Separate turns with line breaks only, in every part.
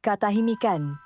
Katahimikan.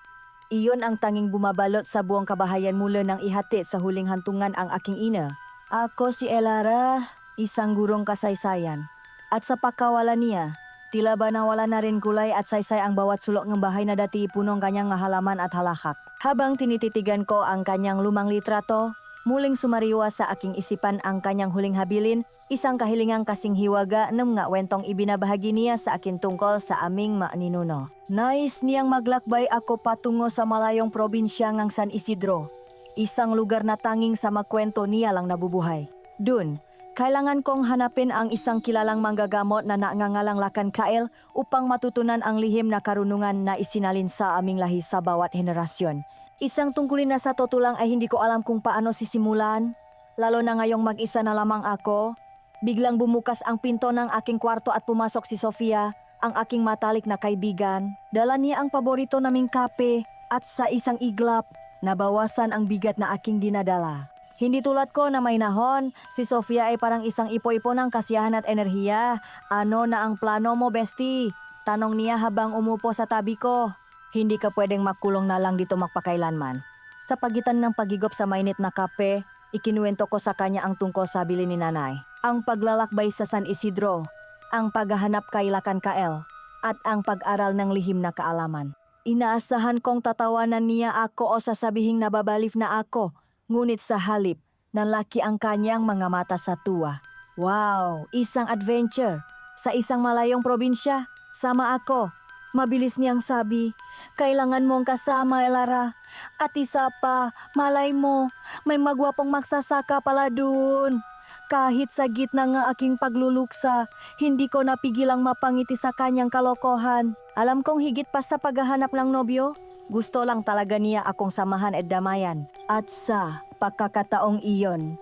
Iyon ang tanging bumabalot sa buong kabahayan mula nang ihatid sa huling hantungan ang aking ina. Ako si Elara, isang gurong kasaysayan. At sa pagkawala niya, tila ba nawala na rin kulay at saysay ang bawat sulok ng bahay na dati punong kanyang halaman at halakak. Habang tinititigan ko ang kanyang lumang litrato, muling sumariwa sa aking isipan ang kanyang huling habilin, isang kahilingang kasing hiwaga ng mga wentong ibinabahagi niya sa akin tungkol sa aming maaninuno. Nais niyang maglakbay ako patungo sa malayong probinsya ng San Isidro, isang lugar na tanging sa magkwento niya lang nabubuhay. Dun, kailangan kong hanapin ang isang kilalang manggagamot na nangangalang Lakan Kael upang matutunan ang lihim na karunungan na isinalin sa aming lahi sa bawat henerasyon. Isang tungkulin na sa totoo lang ay hindi ko alam kung paano sisimulan, lalo na ngayong mag-isa na lamang ako. Biglang bumukas ang pinto ng aking kwarto at pumasok si Sofia, ang aking matalik na kaibigan. Dala niya ang paborito naming kape at sa isang iglap, nabawasan ang bigat na aking dinadala. Hindi tulad ko na may nahon, si Sofia ay parang isang ipo-ipo ng kasiyahan at enerhiya. Ano na ang plano mo, bestie? Tanong niya habang umupo sa tabi ko. Hindi ka pwedeng makulong na lang dito magpakailanman. Sa pagitan ng pagigop sa mainit na kape, ikinuwento ko sa kanya ang tungkol sa bili ni nanay. Ang paglalakbay sa San Isidro, ang paghahanap kay Lakan Kael, at ang pag-aral ng lihim na kaalaman. Inaasahan kong tatawanan niya ako o sasabihing nababalif na ako, ngunit sa halip, nanlaki ang kanyang mga mata sa tuwa. Wow, isang adventure! Sa isang malayong probinsya, sama ako. Mabilis niyang sabi, kailangan mong kasama, Elara. At isa pa, malay mo, may magwapong magsasaka pala dun. Kahit sa gitna ng aking pagluluksa, hindi ko napigilang mapangiti sa kanyang kalokohan. Alam kong higit pa sa paghahanap ng nobyo, gusto lang talaga niya akong samahan at damayan. At sa pagkakataong iyon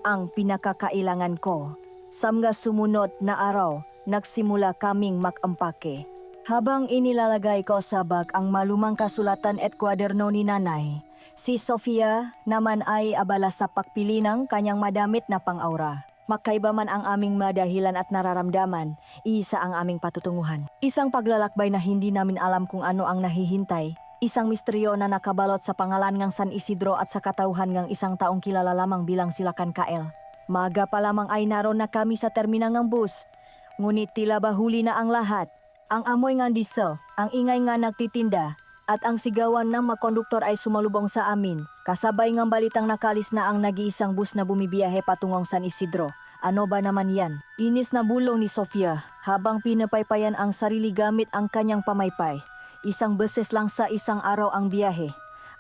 ang pinakakailangan ko. Sa mga sumunod na araw, nagsimula kaming mag-ampake. Habang inilalagay ko sa bag ang malumang kasulatan at kwaderno ni nanay, si Sofia naman ay abala sa pagpili ng kanyang madamit na pang-aura. Magkaiba man ang aming madahilan at nararamdaman, isa ang aming patutunguhan. Isang paglalakbay na hindi namin alam kung ano ang nahihintay. Isang misteryo na nakabalot sa pangalan ng San Isidro at sa katauhan ng isang taong kilala lamang bilang si Lakan Kael. Maga pa lamang ay naroon na kami sa terminal ng bus. Ngunit tila ba huli na ang lahat. Ang amoy ng diesel, ang ingay nga nagtitinda, at ang sigawan ng mga konduktor ay sumalubong sa amin. Kasabay ng balitang nakalis na ang nag-iisang bus na bumibiyahe patungong San Isidro. Ano ba naman yan? Inis na bulong ni Sofia habang pinapaypayan ang sarili gamit ang kanyang pamaypay. Isang beses lang sa isang araw ang biyahe.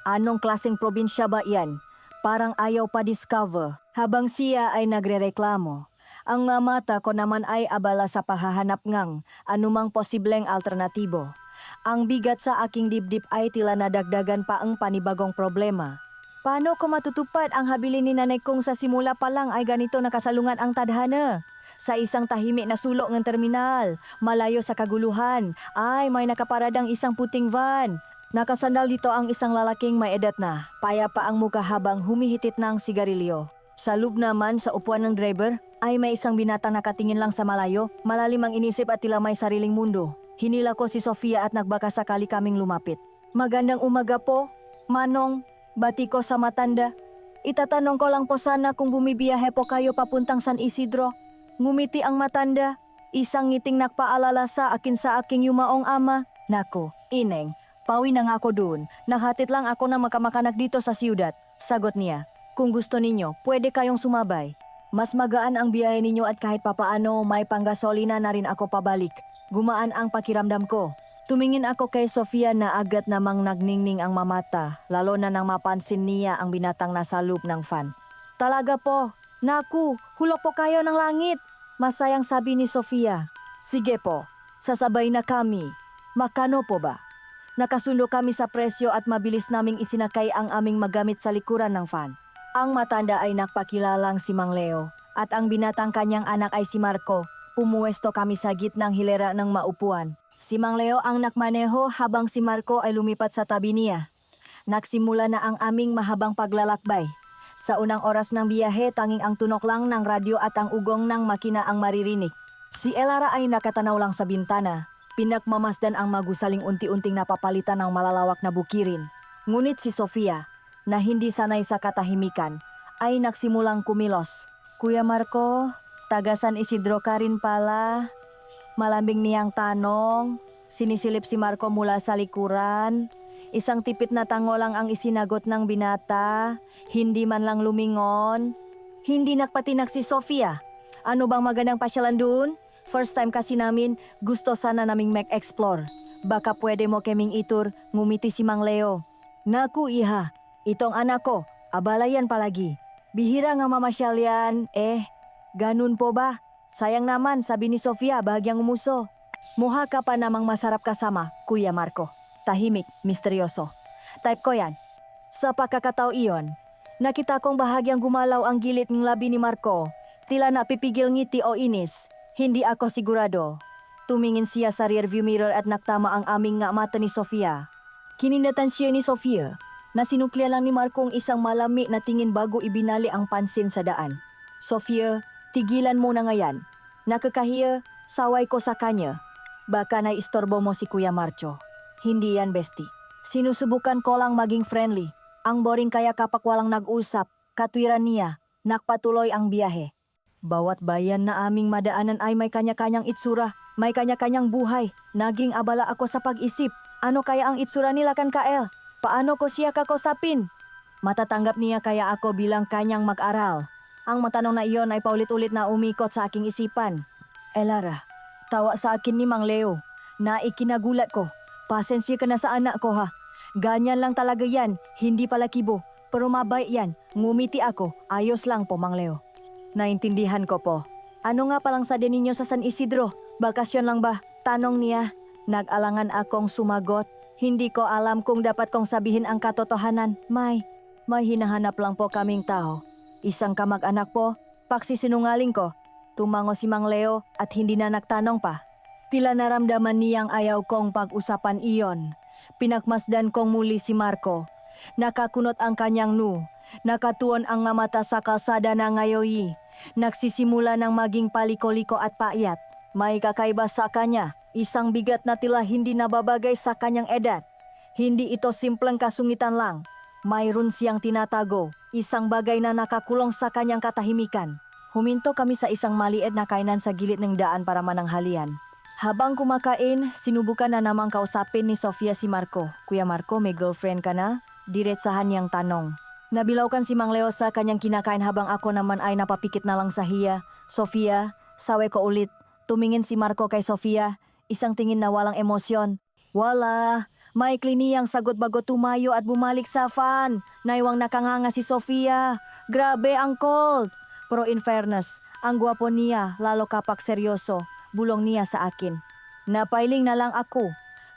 Anong klaseng probinsya ba yan? Parang ayaw pa discover. Habang siya ay nagrereklamo, ang mga mata ko naman ay abala sa pahahanap ng anumang posibleng alternatibo. Ang bigat sa aking dibdib ay tila nadagdagan pa ang panibagong problema. Paano ko matutupad ang habilin ni nanay kung sa simula pa lang ay ganito nakasalungan ang tadhana? Sa isang tahimik na sulok ng terminal, malayo sa kaguluhan, ay may nakaparadang isang puting van. Nakasandal dito ang isang lalaking may edad na, payapa ang mukha habang humihitit ng sigarilyo. Sa loob naman sa upuan ng driver ay may isang binatang nakatingin lang sa malayo, malalim ang inisip at tila may sariling mundo. Hinila ko si Sofia at nagbaka sakali kaming lumapit. Magandang umaga po, Manong, bati ko sa matanda. Itatanong ko lang po sana kung bumibiyahe po kayo papuntang San Isidro. Ngumiti ang matanda, isang ngiting nagpaalala sa aking yumaong ama. Nako, ineng, pawi na nga ako doon. Naghatid lang ako na makamakanak dito sa siyudad. Sagot niya. Kung gusto ninyo, pwede kayong sumabay. Mas magaan ang biyahe ninyo at kahit papaano may panggasolina na rin ako pabalik. Gumaan ang pakiramdam ko. Tumingin ako kay Sofia na agad namang nagningning ang mamata, lalo na nang mapansin niya ang binatang nasa loob ng fan. Talaga po, naku, hulog po kayo ng langit. Masayang sabi ni Sofia. Sige po, sasabay na kami. Makano po ba? Nakasundo kami sa presyo at mabilis naming isinakay ang aming magamit sa likuran ng fan. Ang matanda ay nagpakilalang si Mang Leo at ang binatang kanyang anak ay si Marco. Pumuwesto kami sa gitnang hilera ng maupuan. Si Mang Leo ang nakmaneho habang si Marco ay lumipat sa tabi niya. Nagsimula na ang aming mahabang paglalakbay. Sa unang oras ng biyahe, tanging ang tunok lang ng radyo at ang ugong ng makina ang maririnig. Si Elara ay nakatanaw lang sa bintana. Pinagmamasdan ang magusaling unti-unting napapalitan ng malalawak na bukirin. Ngunit si Sofia, na hindi sanay sa katahimikan, ay nagsimulang kumilos. Kuya Marco, tagasan Isidro ka rin pala. Malambing niyang tanong. Sinisilip si Marco mula sa likuran. Isang tipit na tango lang ang isinagot ng binata. Hindi man lang lumingon. Hindi nakpatinak si Sofia. Ano bang magandang pasyalan doon? First time kasi namin, gusto sana naming mag-explore. Baka pwede mo kaming itur, ngumiti si Mang Leo. Naku iha, itong anak ko, abalayan palagi. Bihira nga mamasyal yan, ganun po ba? Sayang naman, sabi ni Sofia, bahagyang umuso. Muha ka pa namang masarap kasama, Kuya Marco. Tahimik, misteryoso. Type ko yan. Sa pagkakatao iyon, nakita kong bahagyang gumalaw ang gilid ng labi ni Marco. Tila napipigil ngiti o inis. Hindi ako sigurado. Tumingin siya sa rearview mirror at naktama ang aming nga mata ni Sofia. Kinindatan siya ni Sofia na sinuklia lang ni Marco ang isang malami na tingin bago ibinali ang pansin sa daan. Sofia, tigilan mo na ngayon. Nakakahiya, saway ko sa kanya. Baka naistorbo mo si Kuya Marcho. Hindi yan, bestie. Sinusubukan ko lang maging friendly. Ang boring kaya kapag walang nag-usap, katwiran niya, nakpatuloy ang biyahe. Bawat bayan na aming madaanan ay may kanya-kanyang itsura, may kanya-kanyang buhay. Naging abala ako sa pag-isip. Ano kaya ang itsura nila kan Kael? Paano ko siya kakosapin? Matatanggap niya kaya ako bilang kanyang mag-aral. Ang matanong na iyon ay paulit-ulit na umikot sa aking isipan. Elara, tawa sa akin ni Mang Leo na ikinagulat ko. Pasensya ka na sa anak ko ha. Ganyan lang talaga yan, hindi pala kibo. Pero mabait yan, ngumiti ako, ayos lang po Mang Leo. Naintindihan ko po. Ano nga palang sa din ninyo sa San Isidro? Bakasyon lang ba? Tanong niya. Nag-alangan akong sumagot. Hindi ko alam kung dapat kong sabihin ang katotohanan. May hinahanap lang po kaming tao. Isang kamag-anak po, paksisinungaling ko. Tumango si Mang Leo at hindi na nagtanong pa. Tila naramdaman niyang ayaw kong pag-usapan iyon. Pinagmasdan kong muli si Marco. Nakakunot ang kanyang nakatuon ang nga mata sa kalsada na ngayoy. Nagsisimula ng maging paliko-liko at payat. May kakaiba sa kanya, isang bigat na tila hindi nababagay sa kanyang edad. Hindi ito simpleng kasungitan lang. Mayroon siyang tinatago, isang bagay na nakakulong sa kanyang katahimikan. Huminto kami sa isang maliit na kainan sa gilid ng daan para mananghalian. Habang kumakain, sinubukan na namang kausapin ni Sofia si Marco. Kuya Marco, may girlfriend ka na? Diretsahan niyang tanong. Nabilawkan si Mang Leo sa kanyang kinakain habang ako naman ay napapikit na lang sa hiya. Sofia, sawe ko ulit. Tumingin si Marco kay Sofia, isang tingin na walang emosyon. Wala, maikli niyang sagot bago tumayo at bumalik sa fan. Naiwang nakanganga si Sofia. Grabe ang cold. Pero in fairness, ang gwapo niya lalo kapag seryoso. Bulong niya sa akin. Napailing na lang ako.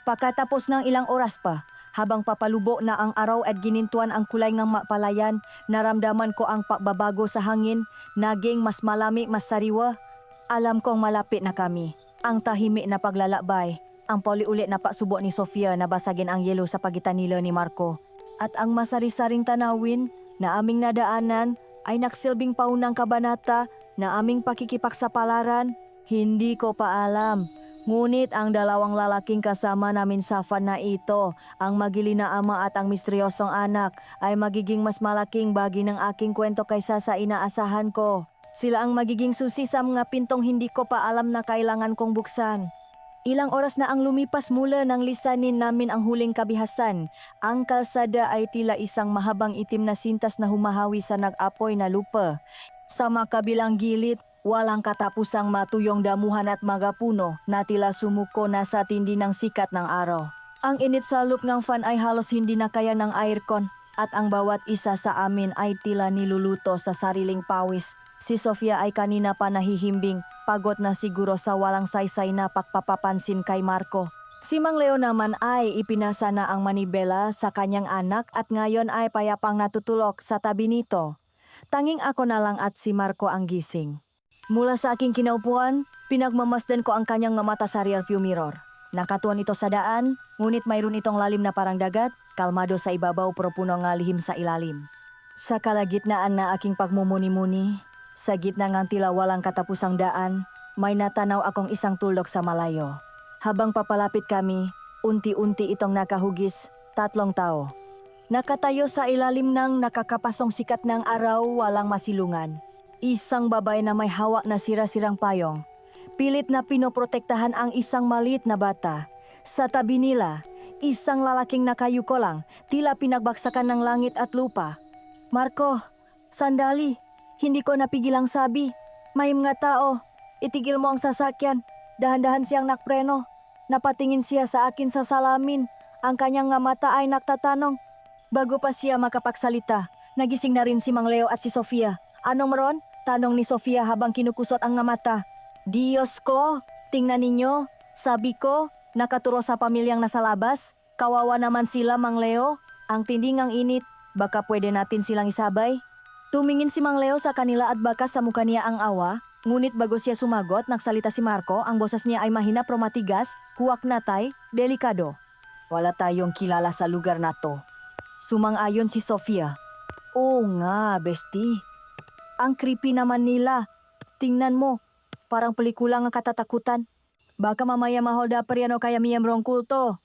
Pagkatapos ng ilang oras pa, habang papalubo na ang araw at ginintuan ang kulay ng mapalayan, naramdaman ko ang pagbabago sa hangin, naging mas malami, mas sariwa. Alam kong malapit na kami. Ang tahimik na paglalakbay, ang paulit-ulit na pagsubo ni Sofia na basagin ang yelo sa pagitan nila ni Marco. At ang masari-saring tanawin na aming nadaanan ay naksilbing paunang kabanata na aming pakikipagsapalaran. Hindi ko pa alam. Ngunit ang dalawang lalaking kasama namin sa fan na ito, ang magili na ama at ang misteryosong anak, ay magiging mas malaking bahagi ng aking kwento kaysa sa inaasahan ko. Sila ang magiging susi sa mga pintong hindi ko pa alam na kailangan kong buksan. Ilang oras na ang lumipas mula nang lisanin namin ang huling kabihasan. Ang kalsada ay tila isang mahabang itim na sintas na humahawi sa nag-apoy na lupa. Sa makabilang gilid, walang katapusang matuyong damuhan at mga puno na tila sumuko na sa tindi ng sikat ng araw. Ang init sa loob ng fan ay halos hindi na kaya ng aircon at ang bawat isa sa amin ay tila niluluto sa sariling pawis. Si Sofia ay kanina pa nahihimbing, pagod na siguro sa walang saysay na pagpapapansin kay Marco. Si Mang Leo naman ay ipinasa na ang manibela sa kanyang anak at ngayon ay payapang natutulog sa tabi nito. Tanging ako na lang at si Marco ang gising. Mula sa aking kinaupuan, pinagmamasdan ko ang kanyang nga mata sa rearview mirror. Nakatuon ito sa daan, ngunit mayroon itong lalim na parang dagat, kalmado sa ibabaw pero puno nga lihim sa ilalim. Sa kalagitnaan na aking pagmumuni-muni, sa gitna ng tila walang katapusang daan, may natanaw akong isang tuldok sa malayo. Habang papalapit kami, unti-unti itong nakahugis, 3 tao. Nakatayo sa ilalim ng nakakapasong sikat ng araw, walang masilungan. Isang babae na may hawak na sira-sirang payong. Pilit na pinoprotektahan ang isang maliit na bata. Sa tabi nila, isang lalaking nakayuko lang, tila pinagbaksakan ng langit at lupa. Marco, sandali. Hindi ko napigilang sabi. May mga tao. Itigil mo ang sasakyan. Dahan-dahan siyang nakpreno. Napatingin siya sa akin sa salamin. Ang kanyang nga mata ay naktatanong. Bago pa siya makapagsalita, nagising na rin si Mang Leo at si Sofia. Anong meron? Tanong ni Sofia habang kinukusot ang nga mata. Diyos ko, tingnan ninyo. Sabi ko, nakaturo sa pamilyang nasa labas. Kawawa naman sila, Mang Leo. Ang tinding ang init. Baka pwede natin silang isabay. Tumingin si Mang Leo sa kanila at baka sa mukha niya ang awa. Ngunit bago siya sumagot, nagsalita si Marco. Ang boses niya ay mahina pero matigas, huwak natay, delikado. Wala tayong kilala sa lugar na to. Sumang-ayon si Sofia. Oo nga, bestie. Ang creepy naman nila. Tingnan mo, parang pelikula ng katatakutan. Baka mamaya maholda pa riyan o kaya miyembrong kulto.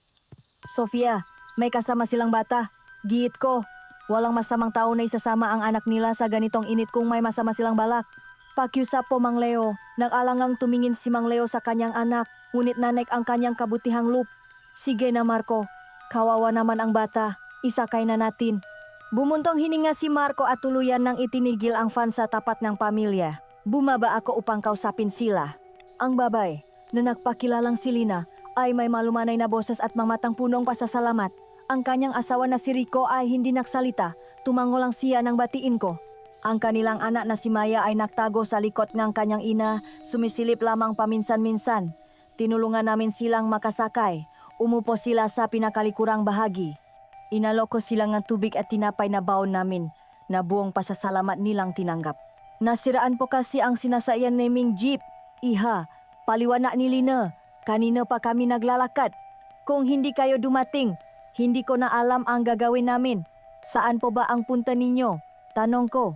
Sofia, may kasama silang bata. Giit ko, walang masamang tao na isasama ang anak nila sa ganitong init kung may masama silang balak. Pakiusap po, Mang Leo. Nag-alangang tumingin si Mang Leo sa kanyang anak, ngunit nanek ang kanyang kabutihang loop. Sige na, Marco. Kawawa naman ang bata. Isakay na natin. Bumuntong hininga si Marco at tuluyan nang itinigil ang fan sa tapat ng pamilya. Bumaba ako upang kausapin sila. Ang babay, na nagpakilalang si Lina, ay may malumanay na boses at mamatang punong pasasalamat. Ang kanyang asawa na si Rico ay hindi nagsalita. Tumango lang siya nang batiin ko. Ang kanilang anak na si Maya ay naktago sa likod ng kanyang ina, sumisilip lamang paminsan-minsan. Tinulungan namin silang makasakay. Umupo sila sa pinakalikurang bahagi. Inalok ko sila ng tubig at tinapay na baon namin na buong pasasalamat nilang tinanggap. Nasiraan po kasi ang sinasakyan naming jeep. Iha, paliwanag ni Lina. Kanina pa kami naglalakad. Kung hindi kayo dumating, hindi ko na alam ang gagawin namin. Saan po ba ang punta ninyo? Tanong ko.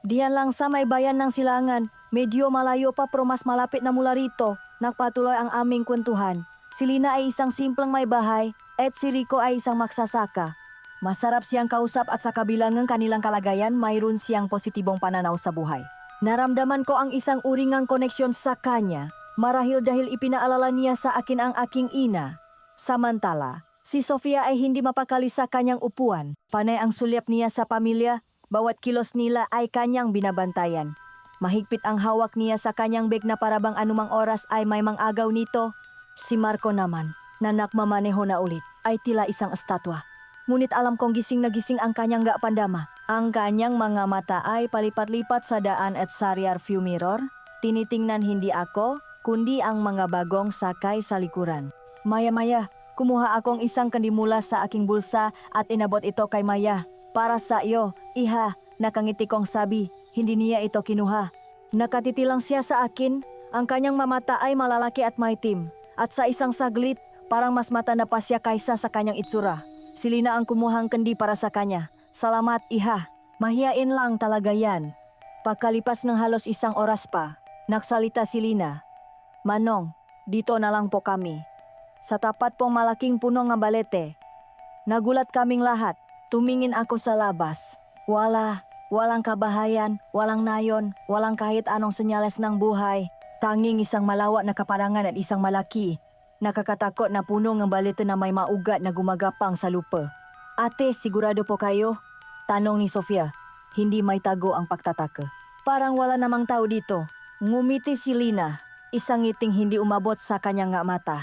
Diyan lang sa may bayan ng Silangan. Medyo malayo pa pero mas malapit na mula rito. Nagpatuloy ang aming kwentuhan. Si Lina ay isang simpleng may bahay at si Rico ay isang magsasaka. Masarap siyang kausap at sa kabila ng kanilang kalagayan, mayroon siyang positibong pananaw sa buhay. Naramdaman ko ang isang uri ng koneksyon sa kanya, marahil dahil ipinaalala niya sa akin ang aking ina. Samantala, si Sofia ay hindi mapakali sa kanyang upuan. Panay ang sulyap niya sa pamilya, bawat kilos nila ay kanyang binabantayan. Mahigpit ang hawak niya sa kanyang bag na parabang anumang oras ay may mang-agaw nito. Si Marco naman, na nakmamaneho na ulit, ay tila isang estatwa. Ngunit alam kong gising na gising ang kanyang pandama. Ang kanyang mga mata ay palipat-lipat sa daan at sa rearview mirror. Tinitingnan hindi ako, kundi ang mga bagong sakay sa likuran. Maya-maya, kumuha akong isang kandimula sa aking bulsa at inabot ito kay Maya. Para sa iyo, iha, nakangiti kong sabi, hindi niya ito kinuha. Nakatiti lang siya sa akin, ang kanyang mamata ay malalaki at maitim. At sa isang saglit, parang mas matanda pa siya kaysa sa kanyang itsura. Si Lina ang kumuhang kandi para sa kanya. Salamat, iha. Mahiyain lang talaga yan. Pagkalipas ng halos isang oras pa, nagsalita si Lina. Manong, dito na lang po kami. Sa tapat pong malaking puno ng balete. Nagulat kaming lahat. Tumingin ako sa labas. Walang kabahayan, walang nayon, walang kahit anong senyales ng buhay. Tanging isang malawak na kaparangan at isang malaki, nakakatakot na puno ng balete na may maugat na gumagapang sa lupa. Ate, sigurado po kayo? Tanong ni Sofia. Hindi may tago ang pagtataka. Parang wala namang tao dito. Ngumiti si Lina, isang ngiting hindi umabot sa kanyang mata.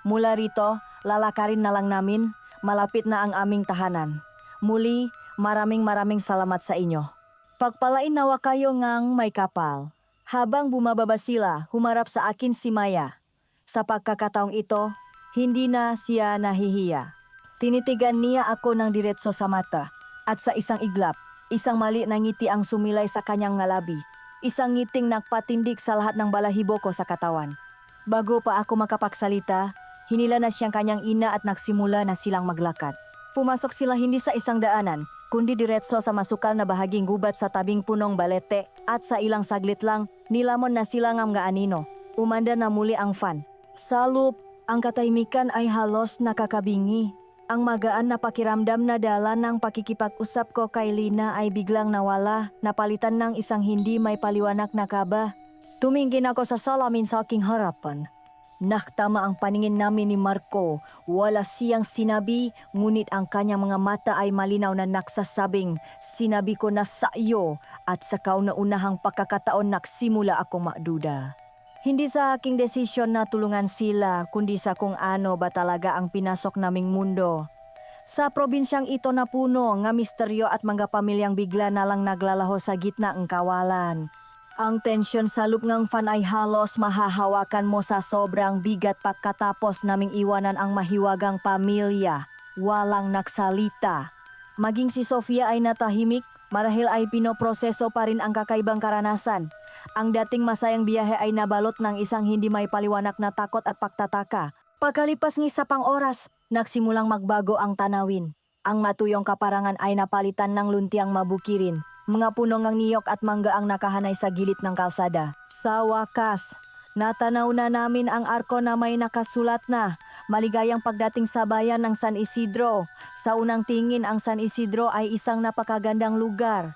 Mula rito, lalakarin na lang namin, malapit na ang aming tahanan. Muli, maraming salamat sa inyo. Pagpalain nawa kayo ngang may kapal. Habang bumababa sila, humarap sa akin si Maya. Sa pagkakataong ito, hindi na siya nahihiya. Tinitigan niya ako ng diretso sa mata. At sa isang iglap, isang mali na ngiti ang sumilay sa kanyang ngalabi. Isang ngiting nagpatindig sa lahat ng balahibo ko sa katawan. Bago pa ako makapagsalita, hinila na siyang kanyang ina at nagsimula na silang maglakad. Pumasok sila hindi sa isang daanan, kundi diretso sa masukal na bahaging gubat sa tabing punong balete at sa ilang saglit lang, nilamon na sila ng mga anino. Umanda na muli ang fan. Sa loop, Ang katahimikan ay halos nakakabingi. Ang magaan na pakiramdam na dala ng pakikipag-usap ko kay Lina ay biglang nawala, napalitan ng isang hindi may paliwanag na kaba. Tumingin ako sa salamin sa aking harapan. Naktama ang paningin namin ni Marco. Wala siyang sinabi, ngunit ang kanyang mga mata ay malinaw na nagsasabing, "Sinabi ko na sa iyo," at sa kauna-unahang pagkakataon nagsimula akong magduda. Hindi sa aking desisyon na tulungan sila, kundi sa kung ano ba talaga ang pinasok naming mundo. Sa probinsyang ito na puno nga misteryo at mga pamilyang bigla na lang naglalaho sa gitna ng kawalan. Ang tensyon sa lupngang fan ay halos mahahawakan mo sa sobrang bigat pagkatapos naming iwanan ang mahiwagang pamilya. Walang nagsalita. Maging si Sofia ay natahimik, marahil ay pinoproseso pa rin ang kakaibang karanasan. Ang dating masayang biyahe ay nabalot ng isang hindi may paliwanag na takot at pagtataka. Pagkalipas ng isa pang oras, nagsimulang magbago ang tanawin. Ang matuyong kaparangan ay napalitan ng luntiang mabukirin. Mga puno ng niyok at mangga ang nakahanay sa gilid ng kalsada. Sa wakas, natanaw na namin ang arko na may nakasulat na maligayang pagdating sa bayan ng San Isidro. Sa unang tingin, ang San Isidro ay isang napakagandang lugar.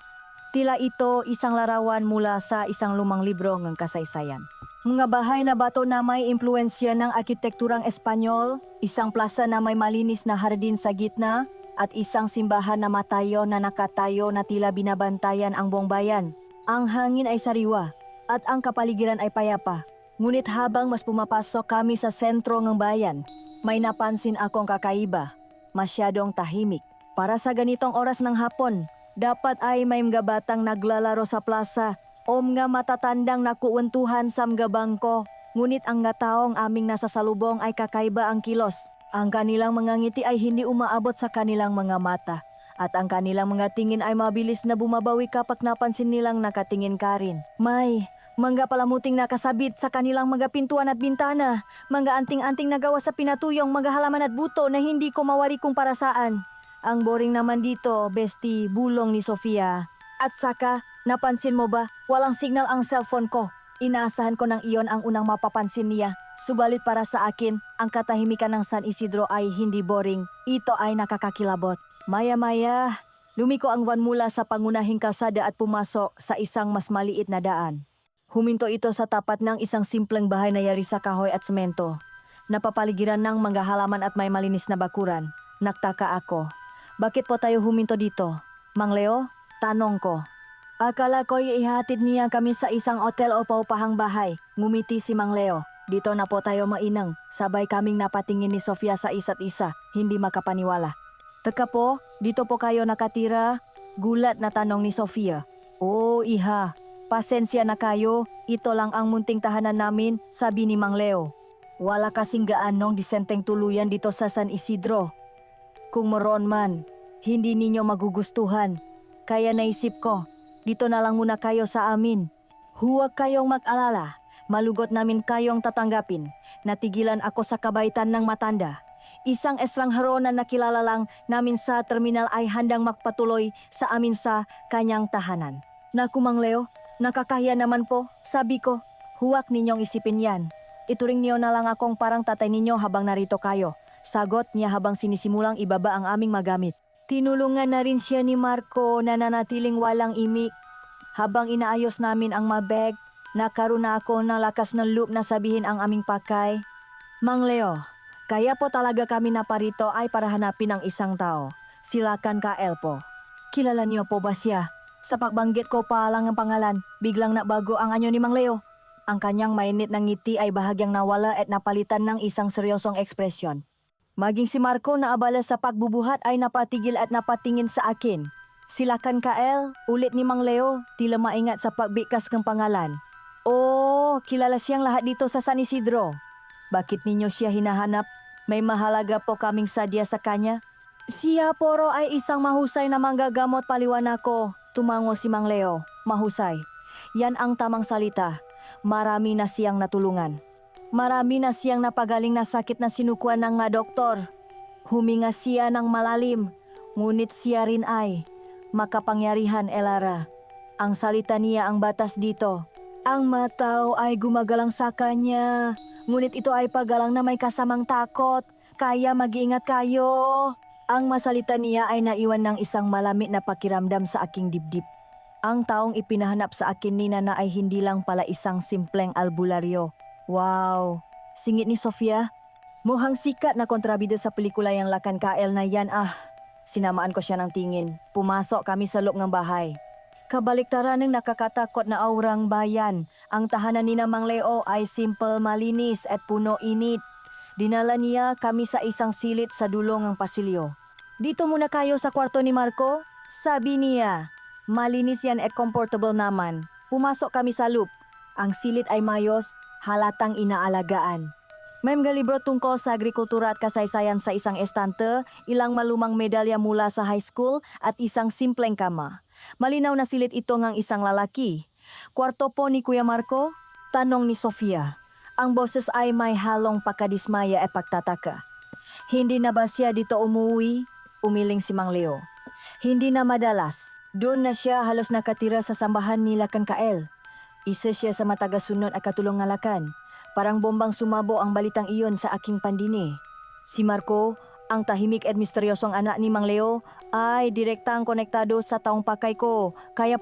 Tila ito isang larawan mula sa isang lumang libro ng kasaysayan. Mga bahay na bato na may impluensya ng arkitekturang Espanyol, isang plaza na may malinis na hardin sa gitna, at isang simbahan na matayo na nakatayo na tila binabantayan ang buong bayan. Ang hangin ay sariwa at ang kapaligiran ay payapa. Ngunit habang mas pumapasok kami sa sentro ng bayan, may napansin akong kakaiba. Masyadong tahimik. Para sa ganitong oras ng hapon, dapat ay may mga batang naglalaro sa plaza o mga matatandang nakuwentuhan sa mga bangko. Ngunit ang nga taong aming nasa salubong ay kakaiba ang kilos. Ang kanilang mga ngiti ay hindi umaabot sa kanilang mga mata. At ang kanilang mga tingin ay mabilis na bumabawi kapag napansin nilang nakatingin ka rin. May mga palamuting nakasabit sa kanilang mga pintuan at bintana. Mga anting-anting na gawa sa pinatuyong mga halaman at buto na hindi ko mawari kung para saan. Ang boring naman dito, bestie, bulong ni Sofia. At saka, napansin mo ba, walang signal ang cellphone ko. Inaasahan ko nang iyon ang unang mapapansin niya. Subalit para sa akin, ang katahimikan ng San Isidro ay hindi boring. Ito ay nakakakilabot. Maya-maya, lumiko ang van mula sa pangunahing kalsada at pumasok sa isang mas maliit na daan. Huminto ito sa tapat ng isang simpleng bahay na yari sa kahoy at semento. Napapaligiran ng mga halaman at may malinis na bakuran. Nagtaka ako. Bakit po tayo huminto dito? Mang Leo? Tanong ko. Akala ko'y ihatid niya kami sa isang hotel o paupahang bahay. Ngumiti si Mang Leo. Dito na po tayo mainang. Sabay kaming napatingin ni Sofia sa isa't isa. Hindi makapaniwala. Teka po, dito po kayo nakatira? Gulat na tanong ni Sofia. Oo, iha. Pasensya na kayo. Ito lang ang munting tahanan namin, sabi ni Mang Leo. Wala kasing gaanong disenteng tuluyan dito sa San Isidro. Kung meron man, hindi ninyo magugustuhan. Kaya naisip ko, dito na lang muna kayo sa amin. Huwag kayong mag-alala. Malugot namin kayong tatanggapin. Natigilan ako sa kabaitan ng matanda. Isang estranghero na nakilala lang namin sa terminal ay handang magpatuloy sa amin sa kanyang tahanan. Naku Mang Leo, nakakahiya naman po, sabi ko. Huwag ninyong isipin yan. Ituring niyo na lang akong parang tatay ninyo habang narito kayo. Sagot niya habang sinisimulang ibaba ang aming magamit. Tinulungan na rin siya ni Marco na nanatiling walang imik. Habang inaayos namin ang mabag, nakaroon na ako ng lakas ng loob na sabihin ang aming pakay. Mang Leo, kaya po talaga kami naparito ay para hanapin ang isang tao. Silakan ka Elpo. Kilala niyo po ba siya? Sa pagbanggit ko pa lang ang pangalan, biglang nabago ang anyo ni Mang Leo. Ang kanyang mainit na ngiti ay bahagyang nawala at napalitan ng isang seryosong ekspresyon. Maging si Marco na abala sa pagbubuhat ay napatigil at napatingin sa akin. Silakan ka El, ulit ni Mang Leo, tila maingat sa pagbikas ng pangalan. Oh, kilala siyang lahat dito sa San Isidro. Bakit ninyo siya hinahanap? May mahalaga po kaming sadya sa kanya. Siya poro ay isang mahusay na manggagamot paliwanag ko. Tumango si Mang Leo. Mahusay. Yan ang tamang salita. Marami na siyang natulungan. Marami na siyang napagaling na sakit na sinukuan ng mga doktor. Huminga siya ng malalim. Ngunit siya rin ay makapangyarihan, Elara. Ang salita niya ang batas dito. Ang matao ay gumagalang sa kanya, Ngunit ito ay paggalang na may kasamang takot. Kaya mag-iingat kayo. Ang masalita niya ay naiwan ng isang malamig na pakiramdam sa aking dibdib. Ang taong ipinahanap sa akin ni Nana ay hindi lang pala isang simpleng albularyo. Wow! Singit ni Sofia. Mukhang sikat na kontrabida sa pelikula yang Lakan KL na yan Sinamaan ko siya ng tingin. Pumasok kami sa loob ng bahay. Kabaliktaran ng nakakatakot na aurang bayan. Ang tahanan ni Mang Leo ay simple, malinis at puno init. Dinala niya kami sa isang silid sa dulong ng pasilyo. Dito muna kayo sa kwarto ni Marco, sabi niya. Malinis yan at comfortable naman. Pumasok kami sa loop. Ang silid ay mayos, halatang inaalagaan. May mga libro tungkol sa agrikultura at kasaysayan sa isang estante, ilang malumang medalya mula sa high school at isang simpleng kama. Malinaw na silid ito ng isang lalaki. Kwarto po ni Kuya Marco? Tanong ni Sofia. Ang boses ay may halong pagkadismaya at pagtataka. Hindi na ba siya dito umuwi? Umiling si Mang Leo. Hindi na madalas. Doon na siya halos nakatira sa sambahan ni Lakan KL. Isa siya sa matagasunod at katulong nga Lakan. Parang bombang sumabo ang balitang iyon sa aking pandini. Si Marco, ang tahimik at misteryosong anak ni Mang Leo, ay direktang konektado sa taong pakay ko. Kaya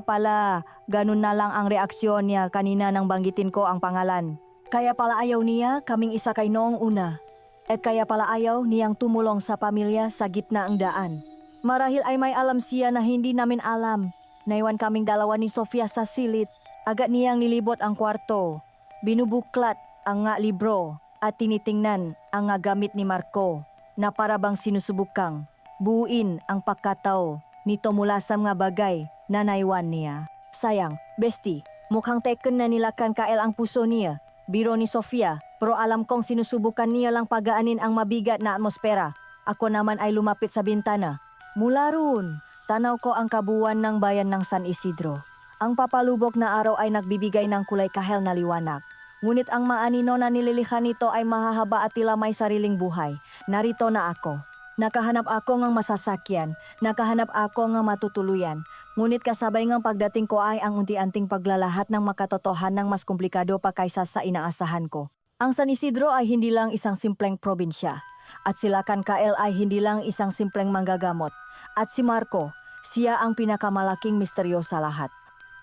pala, ganun na lang ang reaksyon niya kanina nang banggitin ko ang pangalan. Kaya pala ayaw niya kaming isa kay noong una. At kaya pala ayaw niyang tumulong sa pamilya sa gitna ang daan. Marahil ay may alam siya na hindi namin alam. Naiwan kaming dalawa ni Sofia sa silid. Agad niyang nilibot ang kwarto. Binubuklat ang nga libro at tinitingnan ang nga gamit ni Marco na parabang sinusubukang buuin ang pagkatao nito mula sa mga bagay na naiwan niya. Sayang, bestie, mukhang taken na nilakan KL ang puso niya. Biro ni Sofia, pero alam kong sinusubukan niya lang pagaanin ang mabigat na atmosfera. Ako naman ay lumapit sa bintana. Mula roon, tanaw ko ang kabuuan ng bayan ng San Isidro. Ang papalubok na araw ay nagbibigay ng kulay kahel na liwanag. Ngunit ang maanino na nililikha nito ay mahahaba at tila may sariling buhay. Narito na ako. Nakahanap ako ng masasakyan. Nakahanap ako ng matutuluyan. Ngunit kasabay ng pagdating ko ay ang unti-anting paglalahat ng makatotohan ng mas komplikado pa kaysa sa inaasahan ko. Ang San Isidro ay hindi lang isang simpleng probinsya. At si Lakan KL ay hindi lang isang simpleng manggagamot. At si Marco, siya ang pinakamalaking misteryo sa lahat.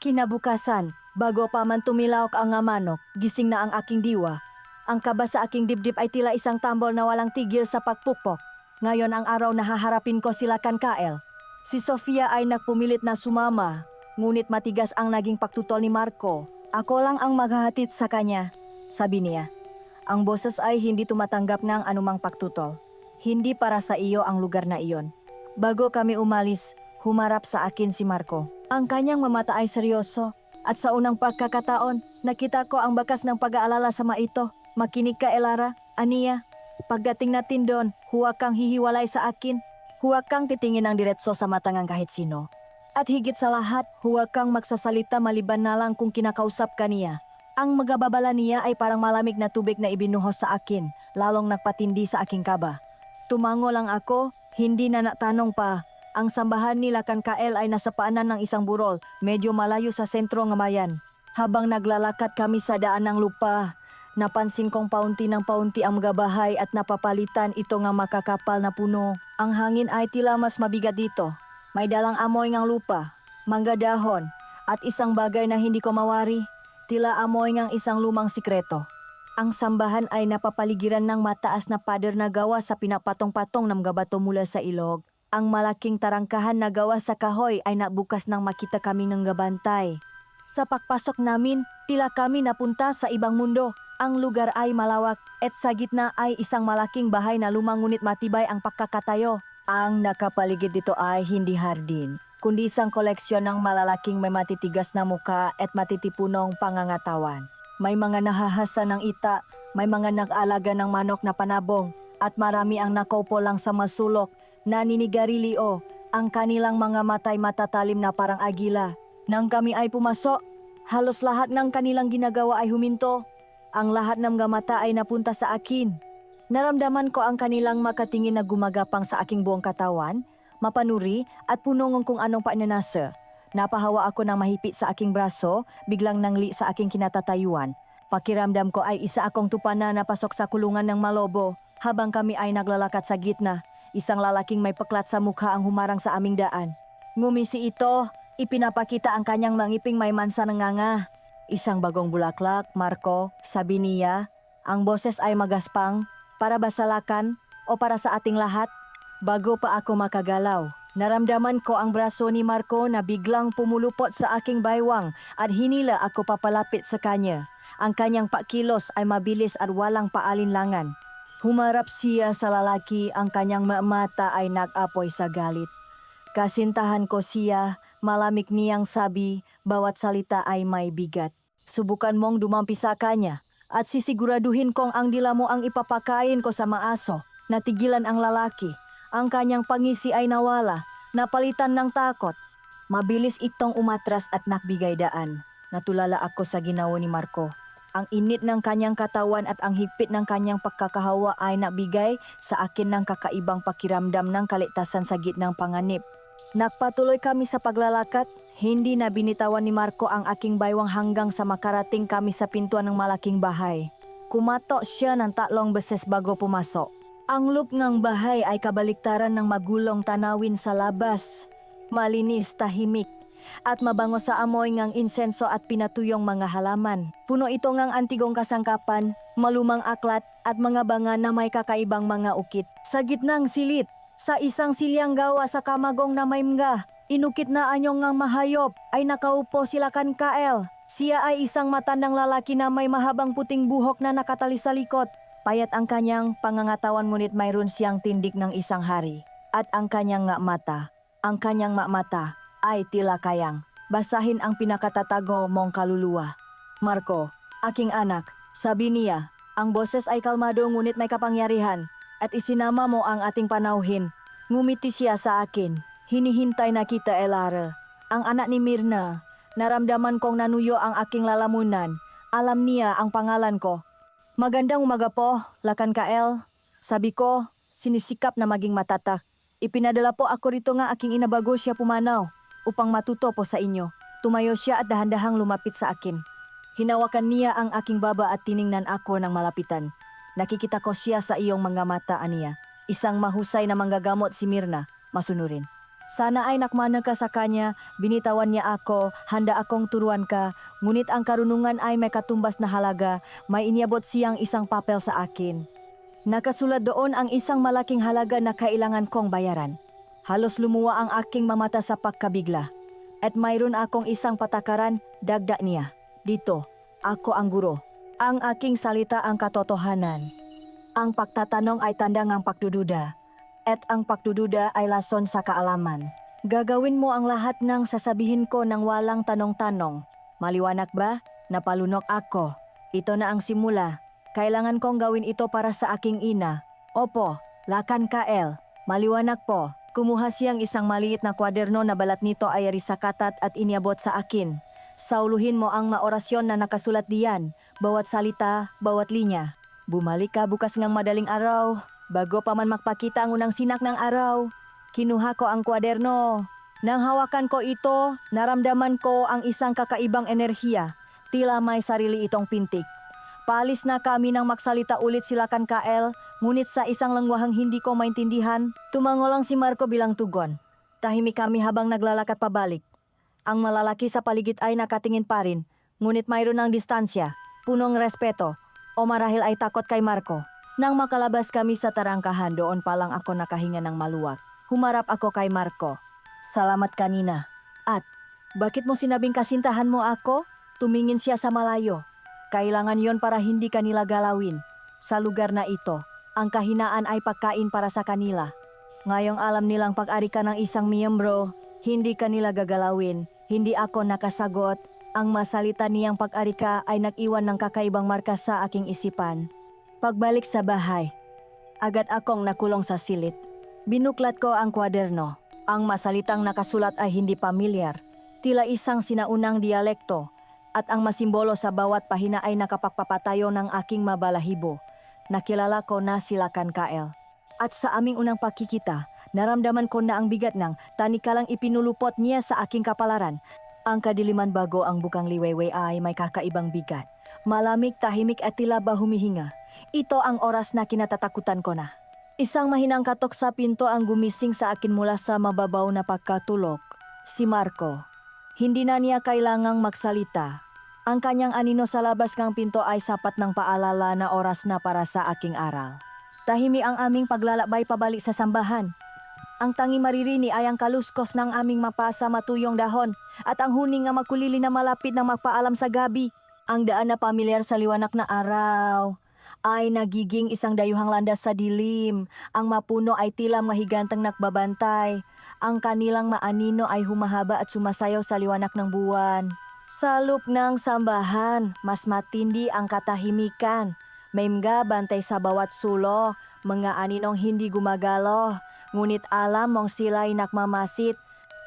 Kinabukasan, bago pa man tumilawak ang manok, gising na ang aking diwa. Ang kaba sa aking dibdib ay tila isang tambol na walang tigil sa pagpukpok. Ngayon ang araw na haharapin ko si Lakan KL. Si Sofia ay nagpumilit na sumama, ngunit matigas ang naging pagtutol ni Marco. Ako lang ang maghahatid sa kanya, sabi niya. Ang boses ay hindi tumatanggap ng anumang pagtutol. Hindi para sa iyo ang lugar na iyon. Bago kami umalis, humarap sa akin si Marco. Ang kanyang mamata ay seryoso. At sa unang pagkakataon, nakita ko ang bakas ng pag-aalala sa maito. Makinig ka, Elara, Ania. Pagdating natin doon, huwag kang hihiwalay sa akin. Huwag kang titingin ng diretso sa mata ng kahit sino. At higit sa lahat, huwag kang magsasalita maliban na lang kung kinakausap ka niya. Ang magababala niya ay parang malamig na tubig na ibinuhos sa akin, lalong nagpatindi sa aking kaba. Tumango lang ako, hindi na natanong pa. Ang sambahan ni Lakan KL ay nasa paanan ng isang burol, medyo malayo sa sentro ng bayan. Habang naglalakad kami sa daan ng lupa, napansin kong paunti ng paunti ang mga bahay at napapalitan ito ng makakapal na puno. Ang hangin ay tila mas mabigat dito. May dalang amoy ng lupa, mangga dahon, at isang bagay na hindi ko mawari. Tila amoy ng isang lumang sikreto. Ang sambahan ay napapaligiran ng mataas na pader na gawa sa pinapatong-patong ng mga bato mula sa ilog. Ang malaking tarangkahan na gawa sa kahoy ay nabukas nang makita kami ng gabantay. Sa pagpasok namin, tila kami napunta sa ibang mundo. Ang lugar ay malawak at sa gitna ay isang malaking bahay na lumang ngunit matibay ang pagkakatayo. Ang nakapaligid dito ay hindi hardin, kundi isang koleksyon ng malalaking may matitigas na muka at matitipunong pangangatawan. May mga nahahasa ng ita, may mga nag-alaga ng manok na panabong, at marami ang nakaupo lang sa masulok na ninigarilyo. Ang kanilang mga matay matatalim na parang agila. Nang kami ay pumasok, halos lahat ng kanilang ginagawa ay huminto. Ang lahat ng mga mata ay napunta sa akin. Naramdaman ko ang kanilang makatingin na gumagapang sa aking buong katawan, mapanuri at punong kung anong painanasa. Napahawa ako ng mahipit sa aking braso, biglang nangli sa aking kinatatayuan. Pakiramdam ko ay isa akong tupana na pasok sa kulungan ng malobo habang kami ay naglalakad sa gitna. Isang lalaking may paklat sa mukha ang humarang sa aming daan. Ngumisi ito, ipinapakita ang kanyang mangiping may mansa ng nganga. Isang bagong bulaklak, Marco, sabi niya. Ang boses ay magaspang, para ba sa lakan o para sa ating lahat? Bago pa ako makagalaw, naramdaman ko ang braso ni Marco na biglang pumulupot sa aking baywang at hinila ako papalapit sa kanya. Ang kanyang pakilos ay mabilis at walang paalinlangan. Humarap siya sa lalaki, ang kanyang mata ay nag-apoy sa galit. Kasintahan ko siya, malamig niyang sabi, bawat salita ay may bigat. Subukan mong dumampi sa kanya at sisiguraduhin kong ang dila mo ang ipapakain ko sa maaso. Natigilan ang lalaki. Ang kanyang pangisi ay nawala, napalitan ng takot. Mabilis itong umatras at nagbigay daan. Natulala ako sa ginawa ni Marco. Ang init ng kanyang katawan at ang higpit ng kanyang pagkakahawa ay nabigay sa akin ng kakaibang pakiramdam ng kaligtasan sa gitnang panganib. Nagpatuloy kami sa paglalakad, hindi na binitawan ni Marco ang aking baywang hanggang sa makarating kami sa pintuan ng malaking bahay. Kumatok siya ng 3 beses bago pumasok. Ang loob ng bahay ay kabaliktaran ng magulong tanawin sa labas. Malinis, tahimik, at mabango sa amoy ngang insenso at pinatuyong mga halaman. Puno ito ngang antigong kasangkapan, malumang aklat at mga banga na may kakaibang mga ukit. Sa gitnang silid, sa isang silyang gawa sa kamagong na may mga, inukit na anyong ngang mahayop ay nakaupo sila kan Kael. Siya ay isang matandang lalaki na may mahabang puting buhok na nakatali sa likod. Payat ang kanyang pangangatawan ngunit mayroon siyang tindig ng isang hari. At ang kanyang mata ay tila kayang basahin ang pinakatatago mong kaluluwa. Marco, aking anak, sabi niya, ang boses ay kalmado ngunit may kapangyarihan at isinama mo ang ating panauhin. Ngumiti siya sa akin. Hinihintay na kita, Elara. Ang anak ni Mirna. Naramdaman kong nanuyo ang aking lalamunan. Alam niya ang pangalan ko. Magandang umaga po, Lakan Kael. Sabi ko, sinisikap na maging matatak. Ipinadala po ako rito nga aking ina bago siya pumanaw upang matuto po sa inyo. Tumayo siya at dahan-dahang lumapit sa akin. Hinawakan niya ang aking baba at tiningnan ako ng malapitan. Nakikita ko siya sa iyong mga mata, aniya. Isang mahusay na manggagamot si Mirna, masunurin. Sana ay nakmana ka sa kanya, binitawan niya ako, handa akong turuan ka, ngunit ang karunungan ay may katumbas na halaga, may iniabot siyang isang papel sa akin. Nakasulat doon ang isang malaking halaga na kailangan kong bayaran. Halos lumuwa ang aking mamata sa pagkabigla. At mayroon akong isang patakaran, dagdag niya. Dito, ako ang guro. Ang aking salita ang katotohanan. Ang pagtatanong ay tanda ng pagdududa. At ang pagdududa ay lason sa kaalaman. Gagawin mo ang lahat ng sasabihin ko ng walang tanong-tanong. Maliwanag ba? Napalunok ako. Ito na ang simula. Kailangan kong gawin ito para sa aking ina. Opo, Lakan Kael. Maliwanag po. Kumuha siyang isang maliit na kwaderno na balat nito ay sa katat at iniabot sa akin. Sauluhin mo ang maorasyon na nakasulat diyan. Bawat salita, bawat linya. Bumalik ka bukas ng madaling araw. Bago pa man magpakita ang unang sinak ng araw. Kinuha ko ang kwaderno. Nang hawakan ko ito, naramdaman ko ang isang kakaibang enerhiya. Tila may sarili itong pintik. Paalis na kami nang magsalita ulit sila kan Kael, ngunit sa isang langwahang hindi ko maintindihan, tumango lang si Marco bilang tugon. Tahimik kami habang naglalakad pabalik. Ang malalaki sa paligid ay nakatingin pa rin, ngunit mayroon ng distansya, punong respeto, o marahil ay takot kay Marco. Nang makalabas kami sa tarangkahan, doon pa lang ako nakahinga ng maluwag. Humarap ako kay Marco. Salamat kanina. At, bakit mo sinabing kasintahan mo ako? Tumingin siya sa malayo. Kailangan yon para hindi kanila galawin. Sa lugar na ito, ang kahinaan ay pagkain para sa kanila. Ngayong alam nilang pag-ari ka ng isang miyembro, hindi kanila gagalawin. Hindi ako nakasagot. Ang masalita niyang pag-ari ka ay nag-iwan ng kakaibang marka sa aking isipan. Pagbalik sa bahay, agad akong nakulong sa silid. Binuklat ko ang kwaderno. Ang masalitang nakasulat ay hindi pamilyar. Tila isang sinaunang dialekto. At ang masimbolo sa bawat pahina ay nakapagpapatayo ng aking mabalahibo. Nakilala ko na si Lakan Kael. At sa aming unang pakikita, naramdaman ko na ang bigat ng tanikalang ipinulupot niya sa aking kapalaran. Ang kadiliman bago ang bukang liwewe ay may kakaibang bigat. Malamig, tahimik at tila ba humihinga. Ito ang oras na kinatatakutan ko na. Isang mahinang katok sa pinto ang gumising sa akin mula sa mababaw na pagkatulog. Si Marco. Hindi na niya kailangang magsalita. Ang kanyang anino sa labas ng pinto ay sapat ng paalala na oras na para sa aking aral. Tahimik ang aming paglalakbay pabalik sa sambahan. Ang tanging maririni ay ang kaluskos ng aming mapa sa matuyong dahon at ang huning nga makulili na malapit na magpaalam sa gabi. Ang daan na pamilyar sa liwanag na araw ay nagiging isang dayuhang landas sa dilim. Ang mapuno ay tila mahigantang nakbabantay. Ang kanilang maanino ay humahaba at sumasayaw sa liwanag ng buwan. Sa loob ng sambahan, mas matindi ang katahimikan. May mga bantay sa bawat sulo, mga aninong hindi gumagalo. Ngunit alam mong sila'y nakmamasit.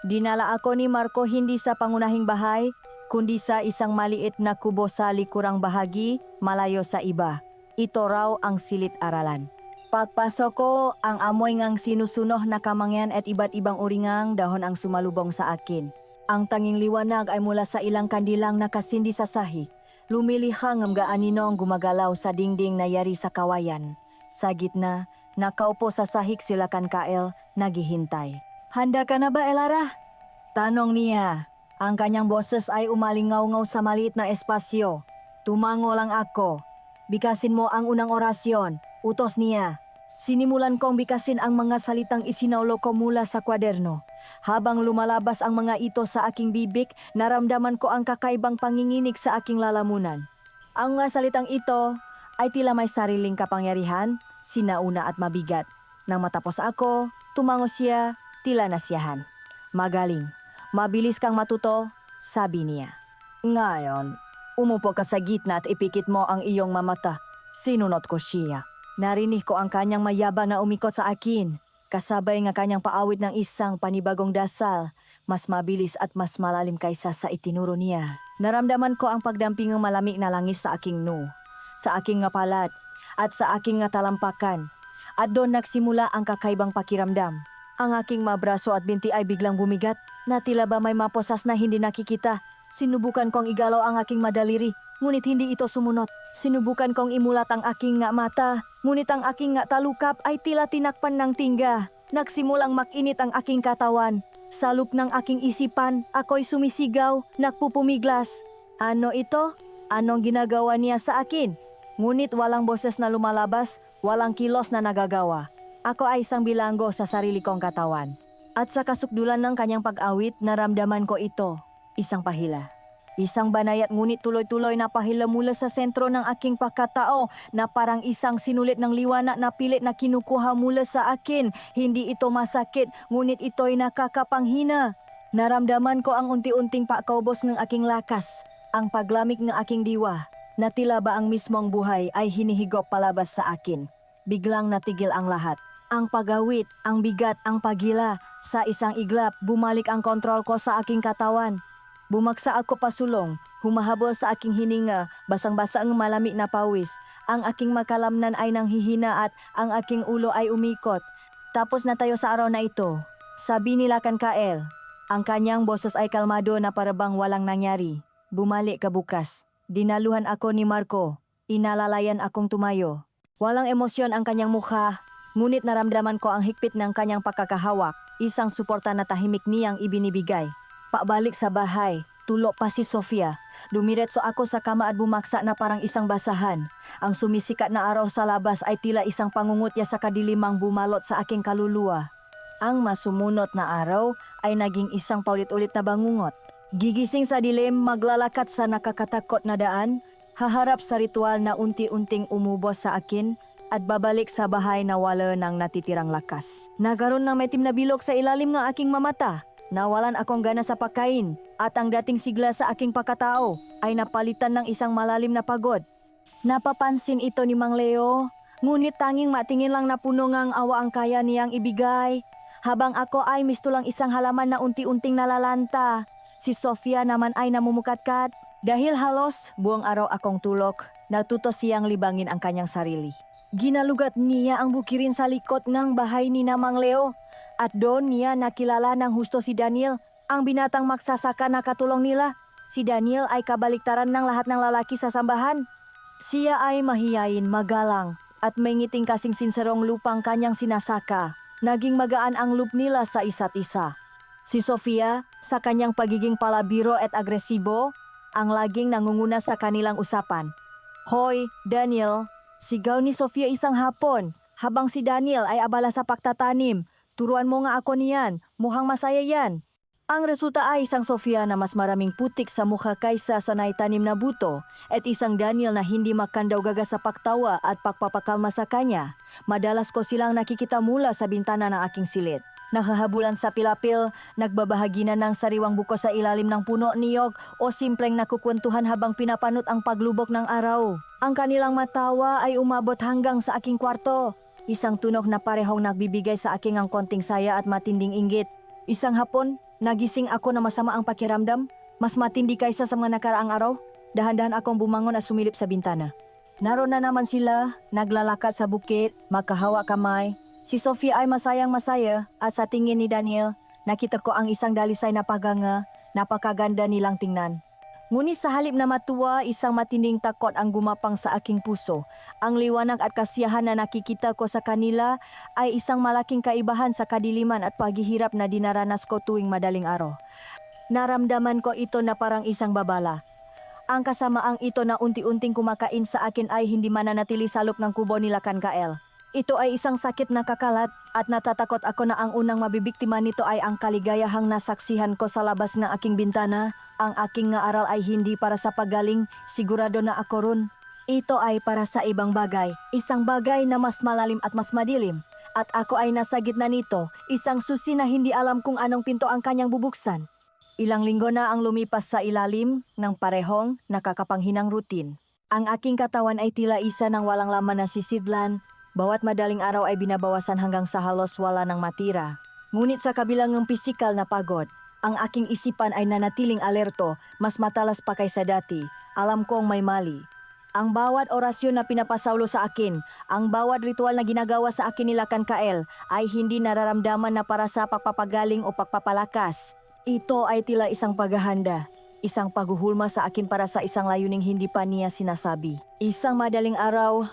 Dinala ako ni Marco hindi sa pangunahing bahay, kundi sa isang maliit na kubo sa likurang bahagi, malayo sa iba. Ito raw ang silid-aralan. Pagpasok ko, ang amoy ngang sinusunoh na kamangyan at iba't ibang uringang dahon ang sumalubong sa akin. Ang tanging liwanag ay mula sa ilang kandilang nakasindi sa sahig. Lumilihang ang gaanino ang gumagalaw sa dingding na yari sa kawayan. Sa gitna, nakaupo sa sahig sila kan Kael, naghihintay. Handa ka na ba, Elara? Tanong niya. Ang kanyang boses ay umalingaw-ngaw sa maliit na espasyo. Tumango lang ako. Bikasin mo ang unang orasyon, utos niya. Sinimulan kong bikasin ang mga salitang isinaulo ko mula sa kwaderno. Habang lumalabas ang mga ito sa aking bibig, naramdaman ko ang kakaibang panginginig sa aking lalamunan. Ang mga salitang ito ay tila may sariling kapangyarihan, sinauna at mabigat. Nang matapos ako, tumango siya, tila nasiyahan. Magaling, mabilis kang matuto, sabi niya. Ngayon, umupo ka sa gitna at ipikit mo ang iyong mamata. Sinunod ko siya. Narinig ko ang kanyang mayabang na umikot sa akin. Kasabay nga kanyang paawit ng isang panibagong dasal. Mas mabilis at mas malalim kaysa sa itinuro niya. Naramdaman ko ang pagdampingang malamig na langis sa aking sa aking nga palat, at sa aking nga talampakan. At doon nagsimula ang kakaibang pakiramdam. Ang aking mabraso at binti ay biglang bumigat, na tila ba may maposas na hindi nakikita. Sinubukan kong igalaw ang aking madaliri, ngunit hindi ito sumunod. Sinubukan kong imulat ang aking nga mata, ngunit ang aking nga talukap ay tila tinakpan ng tingga. Nagsimulang makinit ang aking katawan. Sa loob ng aking isipan, ako'y sumisigaw, nagpupumiglas. Ano ito? Anong ginagawa niya sa akin? Ngunit walang boses na lumalabas, walang kilos na nagagawa. Ako ay isang bilanggo sa sarili kong katawan. At sa kasukdulan ng kanyang pag-awit, naramdaman ko ito. Isang pahila. Isang banayat ngunit tuloy-tuloy na pahila mula sa sentro ng aking pagkatao na parang isang sinulit ng liwanag na pilit na kinukuha mula sa akin. Hindi ito masakit, ngunit ito'y nakakapanghina. Naramdaman ko ang unti-unting pagkaubos ng aking lakas, ang paglamig ng aking diwa, na tila ba ang mismong buhay ay hinihigop palabas sa akin. Biglang natigil ang lahat. Ang pagawit, ang bigat, ang pagila. Sa isang iglap, bumalik ang kontrol ko sa aking katawan. Bumaksa ako pasulong, humahabol sa aking hininga, basang-basa ang malamig na pawis. Ang aking makalamnan ay nanghihina at ang aking ulo ay umikot. Tapos na tayo sa araw na ito, sabi nila kan Kael. Ang kanyang boses ay kalmado na parabang walang nangyari. Bumalik ka bukas. Dinaluhan ako ni Marco. Inalalayan akong tumayo. Walang emosyon ang kanyang mukha, ngunit naramdaman ko ang higpit ng kanyang pagkakahawak. Isang suporta na tahimik niyang ibinibigay. Pabalik sa bahay, tulo pa si Sofia. Dumiretso ako sa kama at bumaksa na parang isang basahan. Ang sumisikat na araw sa labas ay tila isang pangungutya sa kadilimang bumalot sa aking kaluluwa. Ang masumunot na araw ay naging isang paulit-ulit na bangungot. Gigising sa dilim, maglalakat sa nakakatakot na daan, haharap sa ritual na unti-unting umubos sa akin, at babalik sa bahay na wala ng natitirang lakas. Nagaroon ng may itim na bilog sa ilalim ng aking mamata. Nawalan akong gana sa pagkain at ang dating sigla sa aking pagkatao ay napalitan ng isang malalim na pagod. Napapansin ito ni Mang Leo, ngunit tanging matingin lang na puno ngang awa ang kaya niyang ibigay. Habang ako ay mistulang isang halaman na unti-unting nalalanta, si Sofia naman ay namumukatkat. Dahil halos buong araw akong tulok, natuto siyang libangin ang kanyang sarili. Ginalugat niya ang bukirin sa likod ng bahay ni Mang Leo. At doon niya nakilala ng husto si Daniel, ang binatang magsasaka na katulong nila. Si Daniel ay kabaliktaran ng lahat ng lalaki sa sambahan. Siya ay mahiyain, magalang, at may ngiting kasing sinserong lupang kanyang sinasaka. Naging magaan ang loob nila sa isa't isa. Si Sofia, sa kanyang pagiging palabiro at agresibo, ang laging nangunguna sa kanilang usapan. Hoy, Daniel, sigaw ni Sofia isang hapon, habang si Daniel ay abala sa pagtatanim. Turuan mo nga ako niyan, mukhang masaya yan. Ang resulta ay isang Sofia na mas maraming putik sa mukha kaysa sa naitanim na buto at isang Daniel na hindi makandaw gaga sa pagtawa at pagpapakalma sa kanya. Madalas ko silang nakikita mula sa bintana ng aking silid. Nakahabulan sa pilapil, nagbabahagi na ng sariwang buko sa ilalim ng puno niyog o simpleng nakukwentuhan habang pinapanot ang paglubok ng araw. Ang kanilang matawa ay umabot hanggang sa aking kwarto. Isang tunog na parehong nagbibigay sa aking ang konting saya at matinding inggit. Isang hapon, nagising ako na masama ang pakiramdam, mas matindi kaysa sa mga nakaraang araw. Dahan-dahan akong bumangon at sumilip sa bintana. Naroon na naman sila, naglalakad sa bukit, magkahawa kamay. Si Sofia ay masayang-masaya at sa tingin ni Daniel, nakita ko ang isang dalisay na paganga, napakaganda nilang tingnan. Ngunit sa halip na matuwa, isang matinding takot ang gumapang sa aking puso. Ang liwanag at kasiyahan na nakikita ko sa kanila ay isang malaking kaibahan sa kadiliman at paghihirap na dinaranas ko tuwing madaling araw. Naramdaman ko ito na parang isang babala. Ang kasamaang ito na unti-unting kumakain sa akin ay hindi mananatili sa loob ng kubo nila Kankael. Ito ay isang sakit na kakalat at natatakot ako na ang unang mabibiktima nito ay ang kaligayahang nasaksihan ko sa labas ng aking bintana. Ang aking nga aral ay hindi para sa paggaling, sigurado na ako ron. Ito ay para sa ibang bagay, isang bagay na mas malalim at mas madilim. At ako ay nasa gitna nito, isang susi na hindi alam kung anong pinto ang kanyang bubuksan. Ilang linggo na ang lumipas sa ilalim ng parehong nakakapanghinang rutin. Ang aking katawan ay tila isa ng walang laman na sisidlan. Bawat madaling araw ay binabawasan hanggang sa halos wala nang matira. Ngunit sa kabilang ng pisikal na pagod, ang aking isipan ay nanatiling alerto, mas matalas pa kaysa dati. Alam kong may mali. Ang bawat orasyon na pinapasaulo sa akin, ang bawat ritual na ginagawa sa akin nila Kankael ay hindi nararamdaman na para sa pagpapagaling o pagpapalakas. Ito ay tila isang paghahanda, isang paghuhulma sa akin para sa isang layuning hindi pa niya sinasabi. Isang madaling araw,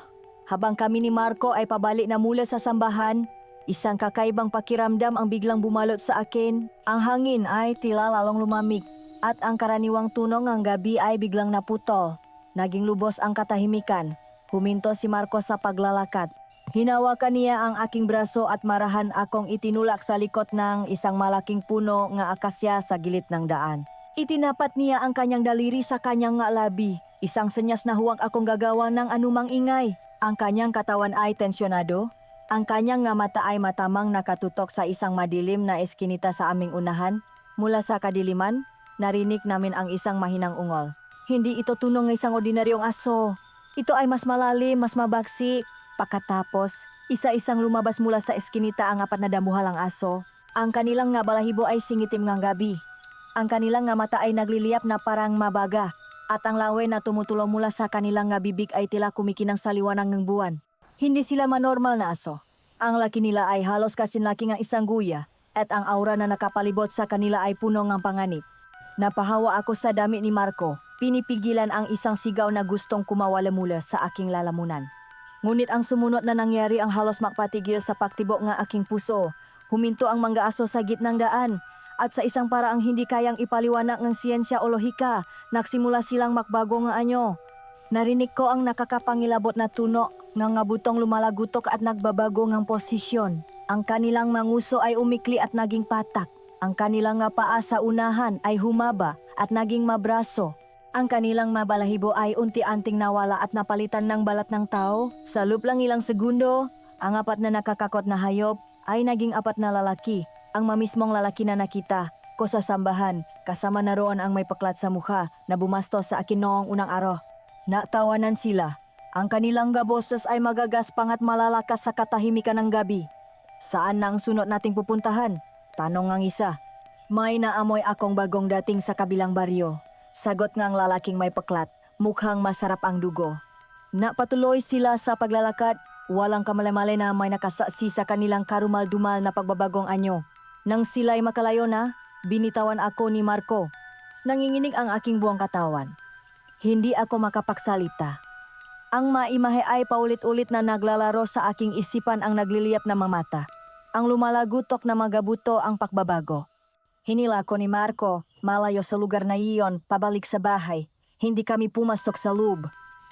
habang kami ni Marco ay pabalik na mula sa sambahan, isang kakaibang pakiramdam ang biglang bumalot sa akin. Ang hangin ay tila lalong lumamig at ang karaniwang tunog ng gabi ay biglang naputol. Naging lubos ang katahimikan. Huminto si Marco sa paglalakad. Hinawakan niya ang aking braso at marahan akong itinulak sa likod ng isang malaking puno ng akasya sa gilid ng daan. Itinapat niya ang kanyang daliri sa kanyang nga labi. Isang senyas na huwag akong gagawa ng anumang ingay. Ang kanyang katawan ay tensyonado. Ang kanyang nga mata ay matamang nakatutok sa isang madilim na eskinita sa aming unahan. Mula sa kadiliman, narinig namin ang isang mahinang ungol. Hindi ito tunog ng isang ordinaryong aso. Ito ay mas malalim, mas mabagsik. Pagkatapos, isa-isang lumabas mula sa eskinita ang apat na damuhalang aso. Ang kanilang nga balahibo ay singitim ng gabi. Ang kanilang nga mata ay nagliliyap na parang mabaga. At ang lawe na tumutulong mula sa kanilang nga bibig ay tila kumikinang sa liwanag ng buwan. Hindi sila manormal na aso. Ang laki nila ay halos kasinlaki ng isang guya at ang aura na nakapalibot sa kanila ay puno ng panganib. Napahawa ako sa damit ni Marco. Pinipigilan ang isang sigaw na gustong kumawala mula sa aking lalamunan. Ngunit ang sumunod na nangyari ang halos makpatigil sa pagtibok ng aking puso. Huminto ang mga aso sa gitnang daan. At sa isang paraang hindi kayang ipaliwanag ng siyensya o lohika, nagsimula silang makbago nga anyo. Narinig ko ang nakakapangilabot na tunog ng nga butong lumalagutok at nagbabago ng posisyon. Ang kanilang manguso ay umikli at naging patak. Ang kanilang nga paa sa unahan ay humaba at naging mabraso. Ang kanilang mabalahibo ay unti-anting nawala at napalitan ng balat ng tao. Sa loob lang ilang segundo, ang apat na nakakakot na hayop ay naging apat na lalaki. Ang mamismong lalaki na nakita ko sa sambahan, kasama na roon ang may paklat sa mukha na bumastos sa akin noong unang araw. Natawanan sila. Ang kanilang boses ay magagaspang at malalakas sa katahimikan ng gabi. Saan na ang sunod nating pupuntahan? Tanong ang isa. May naamoy akong bagong dating sa kabilang baryo. Sagot ngang lalaking may paklat, mukhang masarap ang dugo. Napatuloy sila sa paglalakad, walang kamalay-malay na may nakasaksi sa kanilang karumal-dumal na pagbabagong anyo. Nang sila'y makalayo na, binitawan ako ni Marco. Nanginginig ang aking buong katawan. Hindi ako makapagsalita. Ang maimahe ay paulit-ulit na naglalaro sa aking isipan ang nagliliyap na mga mata. Ang lumalagutok na magabuto ang pakbabago. Hinila ko ni Marco, malayo sa lugar na iyon, pabalik sa bahay. Hindi kami pumasok sa loob.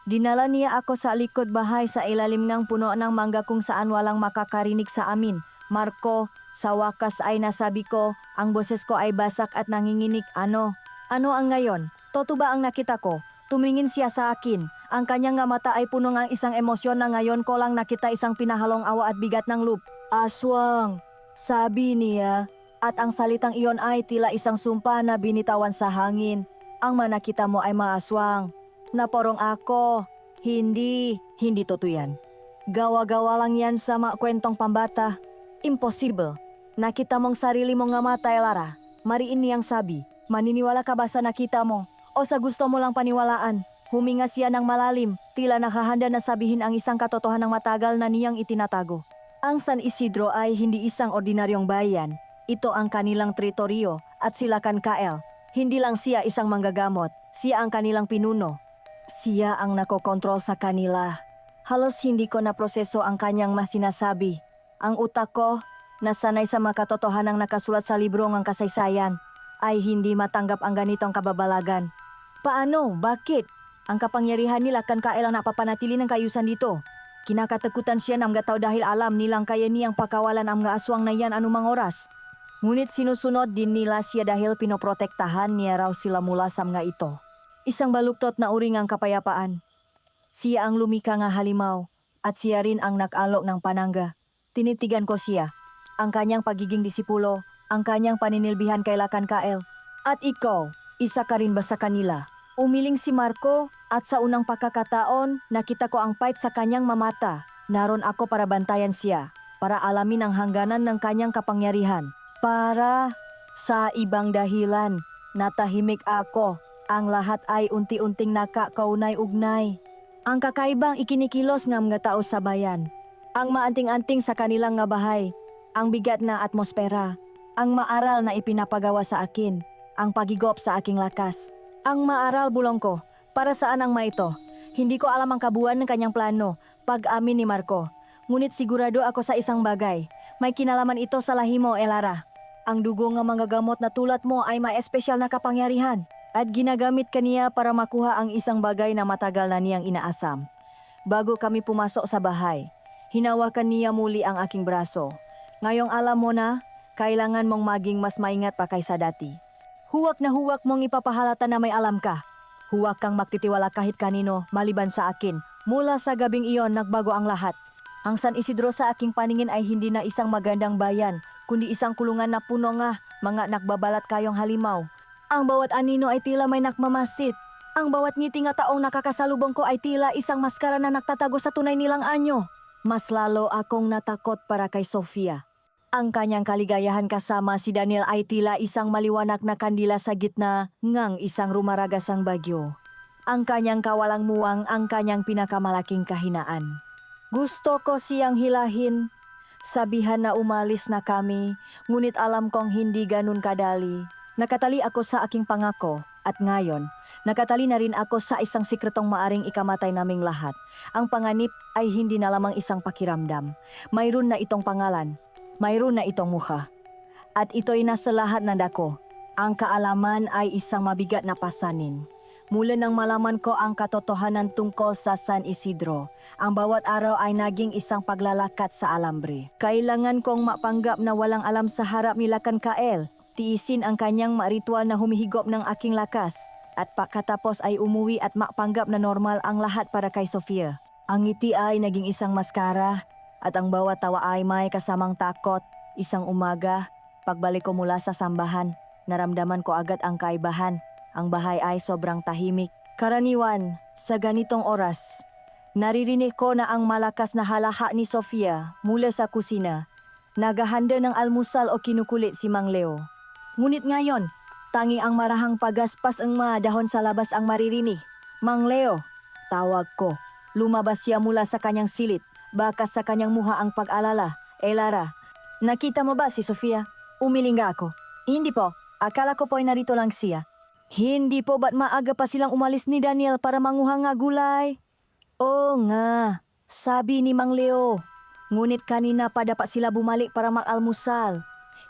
Dinala niya ako sa likod bahay sa ilalim ng puno ng mangga kung saan walang makakarinig sa amin. Marco, sa wakas ay nasabi ko, ang boses ko ay basak at nanginginig. Ano ang ngayon? Toto ba ang nakita ko? Tumingin siya sa akin. Ang kanyang nga mata ay puno ng isang emosyon na ngayon ko lang nakita isang pinahalong awa at bigat ng loob. Aswang, sabi niya. At ang salitang iyon ay tila isang sumpa na binitawan sa hangin. Ang manakita mo ay maaswang. Naporong ako. Hindi totoo yan. Gawa-gawa lang yan sa mga kwentong pambata. Impossible. Nakita mong sarili mong nga mata, Lara. Mariin niyang sabi. Maniniwala ka ba sa nakita mo? O sa gusto mo lang paniwalaan? Huminga siya ng malalim, tila nakahanda na sabihin ang isang katotohanan ng matagal na niyang itinatago. Ang San Isidro ay hindi isang ordinaryong bayan. Ito ang kanilang teritoryo at sila kan Kael. Hindi lang siya isang manggagamot, siya ang kanilang pinuno. Siya ang nakokontrol sa kanila. Halos hindi ko naproseso ang kanyang masinasabi. Ang utak ko, nasanay sa mga katotohanang nakasulat sa libro ng kasaysayan, ay hindi matanggap ang ganitong kababalagan. Paano? Bakit? Ang kapangyarihan nila kan Kael ang napapanatili ng kayusan dito. Kinakatakutan siya ng mga tao dahil alam nilang kaya niyang pakawalan ang mga aswang na yan anumang oras. Ngunit sinusunod din nila siya dahil pinoprotektahan niya raw sila mula sa mga ito. Isang baluktot na uring ang kapayapaan. Siya ang lumika nga halimaw at siya rin ang nag-alok ng panangga. Tinitigan ko siya, ang kanyang pagiging disipulo, ang kanyang paninilbihan kay Lakan Kael. At ikaw, isa ka rin ba sa kanila? Umiling si Marco at sa unang pagkakataon, nakita ko ang pait sa kanyang mamata. Naroon ako para bantayan siya, para alamin ang hangganan ng kanyang kapangyarihan. Para sa ibang dahilan, natahimik ako. Ang lahat ay unti-unting nakakaunay-ugnay. Ang kakaibang ikinikilos ng mga tao sa bayan. Ang maanting-anting sa kanilang nga bahay. Ang bigat na atmosfera. Ang maaral na ipinapagawa sa akin. Ang pagigop sa aking lakas. Ang maaral bulong ko, para saan ang maito? Hindi ko alam ang kabuuan ng kanyang plano, pag-amin ni Marco. Ngunit sigurado ako sa isang bagay. May kinalaman ito sa lahi mo, Elara. Ang dugo ng mga gamot na tulad mo ay may espesyal na kapangyarihan. At ginagamit kaniya para makuha ang isang bagay na matagal na niyang inaasam. Bago kami pumasok sa bahay, hinawakan niya muli ang aking braso. Ngayong alam mo na, kailangan mong maging mas maingat pa kaysa dati. Huwag na huwag mong ipapahalata na may alam ka. Huwag kang magtitiwala kahit kanino maliban sa akin. Mula sa gabing iyon, nagbago ang lahat. Ang San Isidro sa aking paningin ay hindi na isang magandang bayan, kundi isang kulungan na puno nga mga nakbabalat kayong halimaw. Ang bawat anino ay tila may nakmamasit. Ang bawat ngiti nga taong nakakasalubong ko ay tila isang maskara na nagtatago sa tunay nilang anyo. Mas lalo akong natakot para kay Sofia. Ang kanyang kaligayahan kasama si Daniel ay tila isang maliwanag na kandila sa gitna ngang isang rumaragasang bagyo. Ang kanyang kawalang muwang ang kanyang pinakamalaking kahinaan. Gusto ko siyang hilahin. Sabihan na umalis na kami, ngunit alam kong hindi ganun kadali. Nakatali ako sa aking pangako at ngayon, nakatali na rin ako sa isang sikretong maaring ikamatay naming lahat. Ang panganib ay hindi na lamang isang pakiramdam. Mayroon na itong pangalan. Mayroon na itong mukha. At ito'y nasa lahat ng dako. Ang kaalaman ay isang mabigat na pasanin. Mula nang malaman ko ang katotohanan tungkol sa San Isidro, ang bawat araw ay naging isang paglalakat sa alambre. Kailangan kong mapanggap na walang alam sa harap ni Lakan Kael. Tiisin ang kanyang ritual na humihigop ng aking lakas. At pagkatapos ay umuwi at mapanggap na normal ang lahat para kay Sofia. Ang ngiti ay naging isang maskara. At ang bawat tawa ay may kasamang takot. Isang umaga, pagbalik ko mula sa sambahan, naramdaman ko agad ang kaibahan. Ang bahay ay sobrang tahimik. Karaniwan, sa ganitong oras, naririnig ko na ang malakas na halaha ni Sofia mula sa kusina. Naghahanda ng almusal o kinukulit si Mang Leo. Ngunit ngayon, tanging ang marahang pagaspas ang mga dahon sa labas ang maririnig. Mang Leo, tawag ko. Lumabas siya mula sa kanyang silid. Bakas sa kanyang muha ang pag-alala. Elara, nakita mo ba si Sofia? Umiling ako. Hindi po. Akala ko po ay narito lang siya. Hindi po ba't maaga pa silang umalis ni Daniel para manguha nga gulay? Oo nga, sabi ni Mang Leo. Ngunit kanina pa dapat sila bumalik para mag-almusal.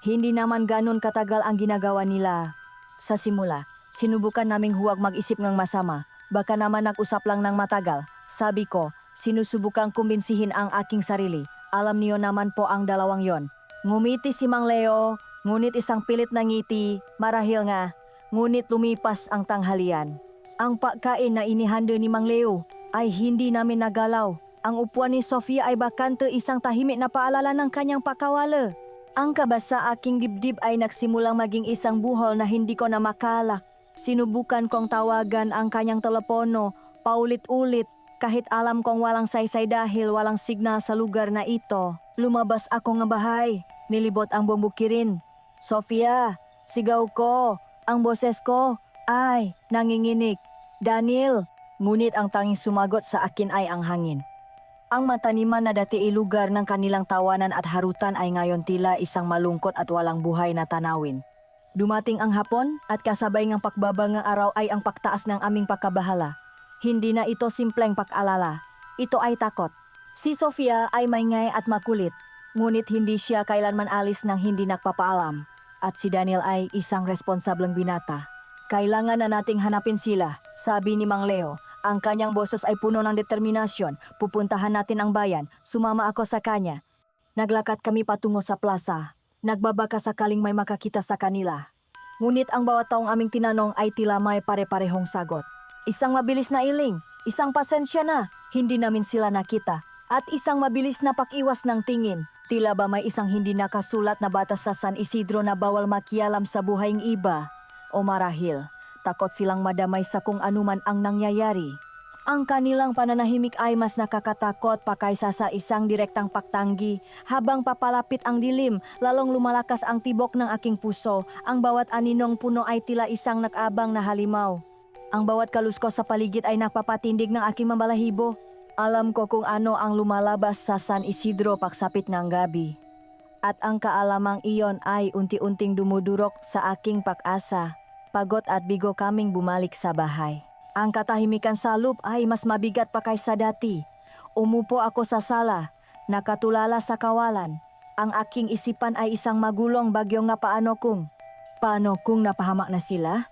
Hindi naman ganon katagal ang ginagawa nila. Sa simula, sinubukan naming huwag mag-isip ng masama. Baka naman nag-usap lang ng matagal. Sabi ko, sinusubukang kumbinsihin ang aking sarili. Alam niyo naman po ang dalawang yon. Ngumiti si Mang Leo, ngunit isang pilit na ngiti, marahil nga. Ngunit lumipas ang tanghalian. Ang pagkain na inihanda ni Mang Leo ay hindi namin nagalaw. Ang upuan ni Sofia ay bakante, isang tahimik na paalala ng kanyang pakawala. Ang kaba sa aking dibdib ay nagsimulang maging isang buhol na hindi ko na makalak. Sinubukan kong tawagan ang kanyang telepono, paulit-ulit, kahit alam kong walang saysay dahil walang signal sa lugar na ito. Lumabas ako ng bahay, nilibot ang buong bukirin. Sofia, sigaw ko, ang boses ko ay nanginginig. Daniel, ngunit ang tanging sumagot sa akin ay ang hangin. Ang mataniman na dati ay lugar ng kanilang tawanan at harutan ay ngayon tila isang malungkot at walang buhay na tanawin. Dumating ang hapon at kasabay ng pakbaba ng araw ay ang pagtaas ng aming pagkabahala. Hindi na ito simpleng pag-alala. Ito ay takot. Si Sofia ay maingay at makulit, ngunit hindi siya kailanman alis nang hindi nagpapaalam. At si Daniel ay isang responsableng binata. Kailangan na nating hanapin sila, sabi ni Mang Leo. Ang kanyang boses ay puno ng determinasyon. Pupuntahan natin ang bayan. Sumama ako sa kanya. Naglakad kami patungo sa plaza. Nagbabaka sakaling may makakita sa kanila. Ngunit ang bawat taong aming tinanong ay tila may pare-parehong sagot. Isang mabilis na iling, isang pasensya na, hindi namin sila nakita. At isang mabilis na pakiwas ng tingin. Tila ba may isang hindi nakasulat na batas sa San Isidro na bawal makialam sa buhay ng iba? O marahil, takot silang madamay sa kung anuman ang nangyayari. Ang kanilang pananahimik ay mas nakakatakot pa kaysa sa isang direktang paktanggi. Habang papalapit ang dilim, lalong lumalakas ang tibok ng aking puso. Ang bawat aninong puno ay tila isang nakabang na halimaw. Ang bawat kaluskos sa paligid ay napapatindig ng aking mambalahibo. Alam ko kung ano ang lumalabas sa San Isidro pagsapit ng gabi. At ang kaalamang iyon ay unti-unting dumudurok sa aking pag-asa. Pagod at bigo kaming bumalik sa bahay. Ang katahimikan sa loop ay mas mabigat pa kaysa dati. Umupo ako sa sala, nakatulala sa kawalan. Ang aking isipan ay isang magulong bagyo nga paano kung napahamak na sila?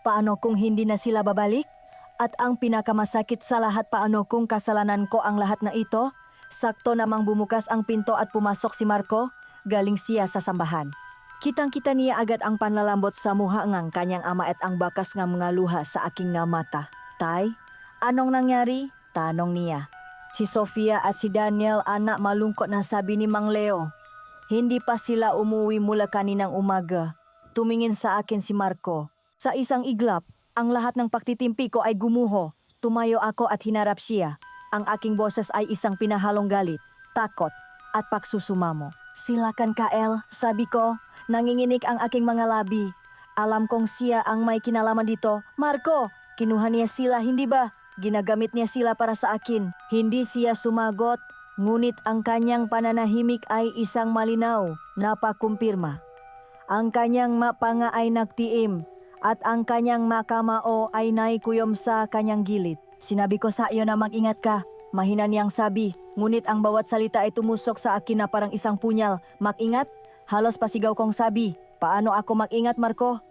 Paano kung hindi na sila babalik? At ang pinakamasakit sa lahat, paano kung kasalanan ko ang lahat na ito? Sakto namang bumukas ang pinto at pumasok si Marco, galing siya sa sambahan. Kitang-kita niya agad ang panlalambot sa mukha ng kanyang ama at ang bakas ng mga luha sa aking nga mata. Tay, anong nangyari? Tanong niya. Si Sofia at si Daniel, anak, malungkot na, sabi ni Mang Leo. Hindi pa sila umuwi mula kaninang umaga. Tumingin sa akin si Marco. Sa isang iglap, ang lahat ng pagtitimpi ko ay gumuho. Tumayo ako at hinarap siya. Ang aking boses ay isang pinahalong galit, takot, at pagsusumamo. Silakan ka, El, sabi ko. Nanginginig ang aking mga labi. Alam kong siya ang may kinalaman dito. Marco, kinuha niya sila, hindi ba? Ginagamit niya sila para sa akin. Hindi siya sumagot, ngunit ang kanyang pananahimik ay isang malinaw na pakumpirma. Ang kanyang mapanga ay nagtiim at ang kanyang makamao ay naikuyom sa kanyang gilid. Sinabi ko sa iyo na mag-ingat ka. Mahina niyang sabi, ngunit ang bawat salita ay tumusok sa akin na parang isang punyal. Mag-ingat? Halos pasigaw kong sabi, paano ako mag-ingat, Marco?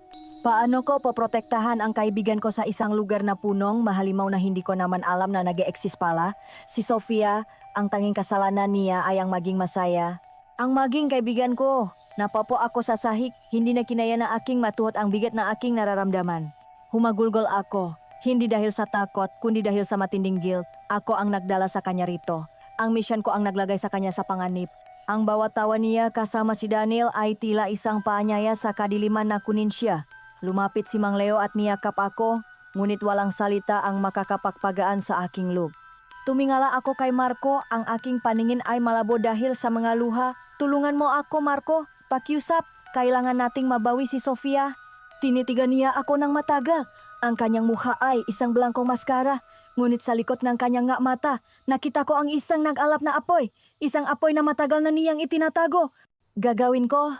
Paano ko poprotektahan ang kaibigan ko sa isang lugar na punong mahalimaw na hindi ko naman alam na nag-e-exist pala? Si Sofia, ang tanging kasalanan niya ay ang maging masaya. Ang maging kaibigan ko, napapo ako sa sahig, hindi na kinaya na aking matuhot ang bigat na aking nararamdaman. Humagulgol ako, hindi dahil sa takot, kundi dahil sa matinding guilt. Ako ang nagdala sa kanya rito. Ang misyon ko ang naglagay sa kanya sa panganib. Ang bawat tawa niya kasama si Daniel ay tila isang paanyaya sa kadiliman na kunin siya. Lumapit si Mang Leo at niyakap ako, ngunit walang salita ang makakapagpagaan sa aking loob. Tumingala ako kay Marco, ang aking paningin ay malabo dahil sa mga luha. Tulungan mo ako, Marco, pakiusap, kailangan nating mabawi si Sofia. Tinitigan niya ako ng matagal. Ang kanyang mukha ay isang blangkong maskara, ngunit sa likod ng kanyang nga mata, nakita ko ang isang nag-alap na apoy. Isang apoy na matagal na niyang itinatago. Gagawin ko,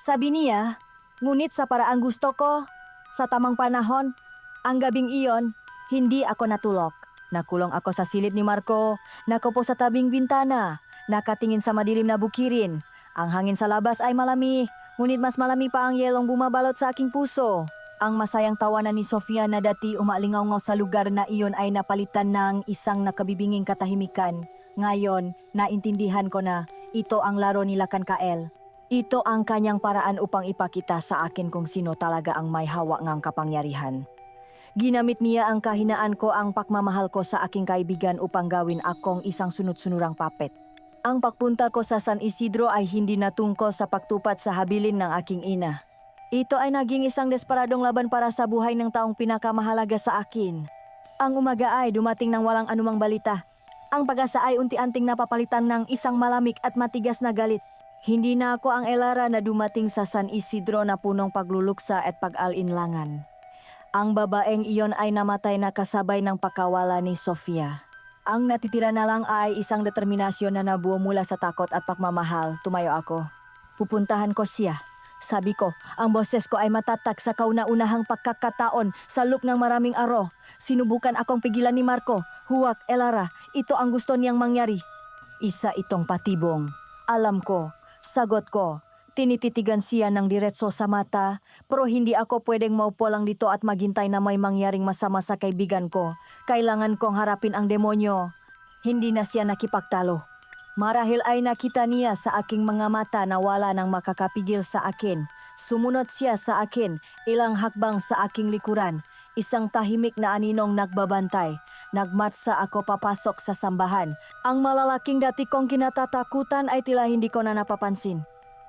sabi niya, ngunit sa paraang gusto ko. Sa tamang panahon, ang gabing iyon, hindi ako natulog. Nakulong ako sa silid ni Marco, nakupo sa tabing bintana, nakatingin sa madilim na bukirin. Ang hangin sa labas ay malami, ngunit mas malami pa ang yelong bumabalot sa aking puso. Ang masayang tawanan ni Sofia na dati umalingaw sa lugar na iyon ay napalitan ng isang nakabibinging katahimikan. Ngayon, naintindihan ko na ito ang laro ni Lakan-Kael. Ito ang kanyang paraan upang ipakita sa akin kung sino talaga ang may hawak ngang kapangyarihan. Ginamit niya ang kahinaan ko, ang pagmamahal ko sa aking kaibigan upang gawin akong isang sunod-sunurang puppet. Ang pagpunta ko sa San Isidro ay hindi natungkol sa pagtupad sa habilin ng aking ina. Ito ay naging isang desperadong laban para sa buhay ng taong pinakamahalaga sa akin. Ang umaga ay dumating ng walang anumang balita. Ang pag-asa ay unti-anting napapalitan ng isang malamig at matigas na galit. Hindi na ako ang Elara na dumating sa San Isidro na punong pagluluksa at pag-alinlangan. Ang babaeng iyon ay namatay na kasabay ng pagkawala ni Sofia. Ang natitira na lang ay isang determinasyon na nabuo mula sa takot at pagmamahal. Tumayo ako. Pupuntahan ko siya. Sabi ko, ang boses ko ay matatag sa kauna-unahang pagkakataon sa loob ng maraming araw. Sinubukan akong pigilan ni Marco. Huwag, Elara, ito ang gusto niyang mangyari. Isa itong patibong. Alam ko, sagot ko. Tinititigan siya ng diretso sa mata, pero hindi ako pwedeng maupo lang dito at maghintay na may mangyaring masama sa kaibigan ko. Kailangan kong harapin ang demonyo. Hindi na siya nakipagtalo. Marahil ay nakita niya sa aking mga mata na wala nang makakapigil sa akin. Sumunod siya sa akin, ilang hakbang sa aking likuran. Isang tahimik na aninong nagbabantay. Nagmatsa ako papasok sa sambahan. Ang malalaking dati kong kinatatakutan ay tila hindi ko na napapansin.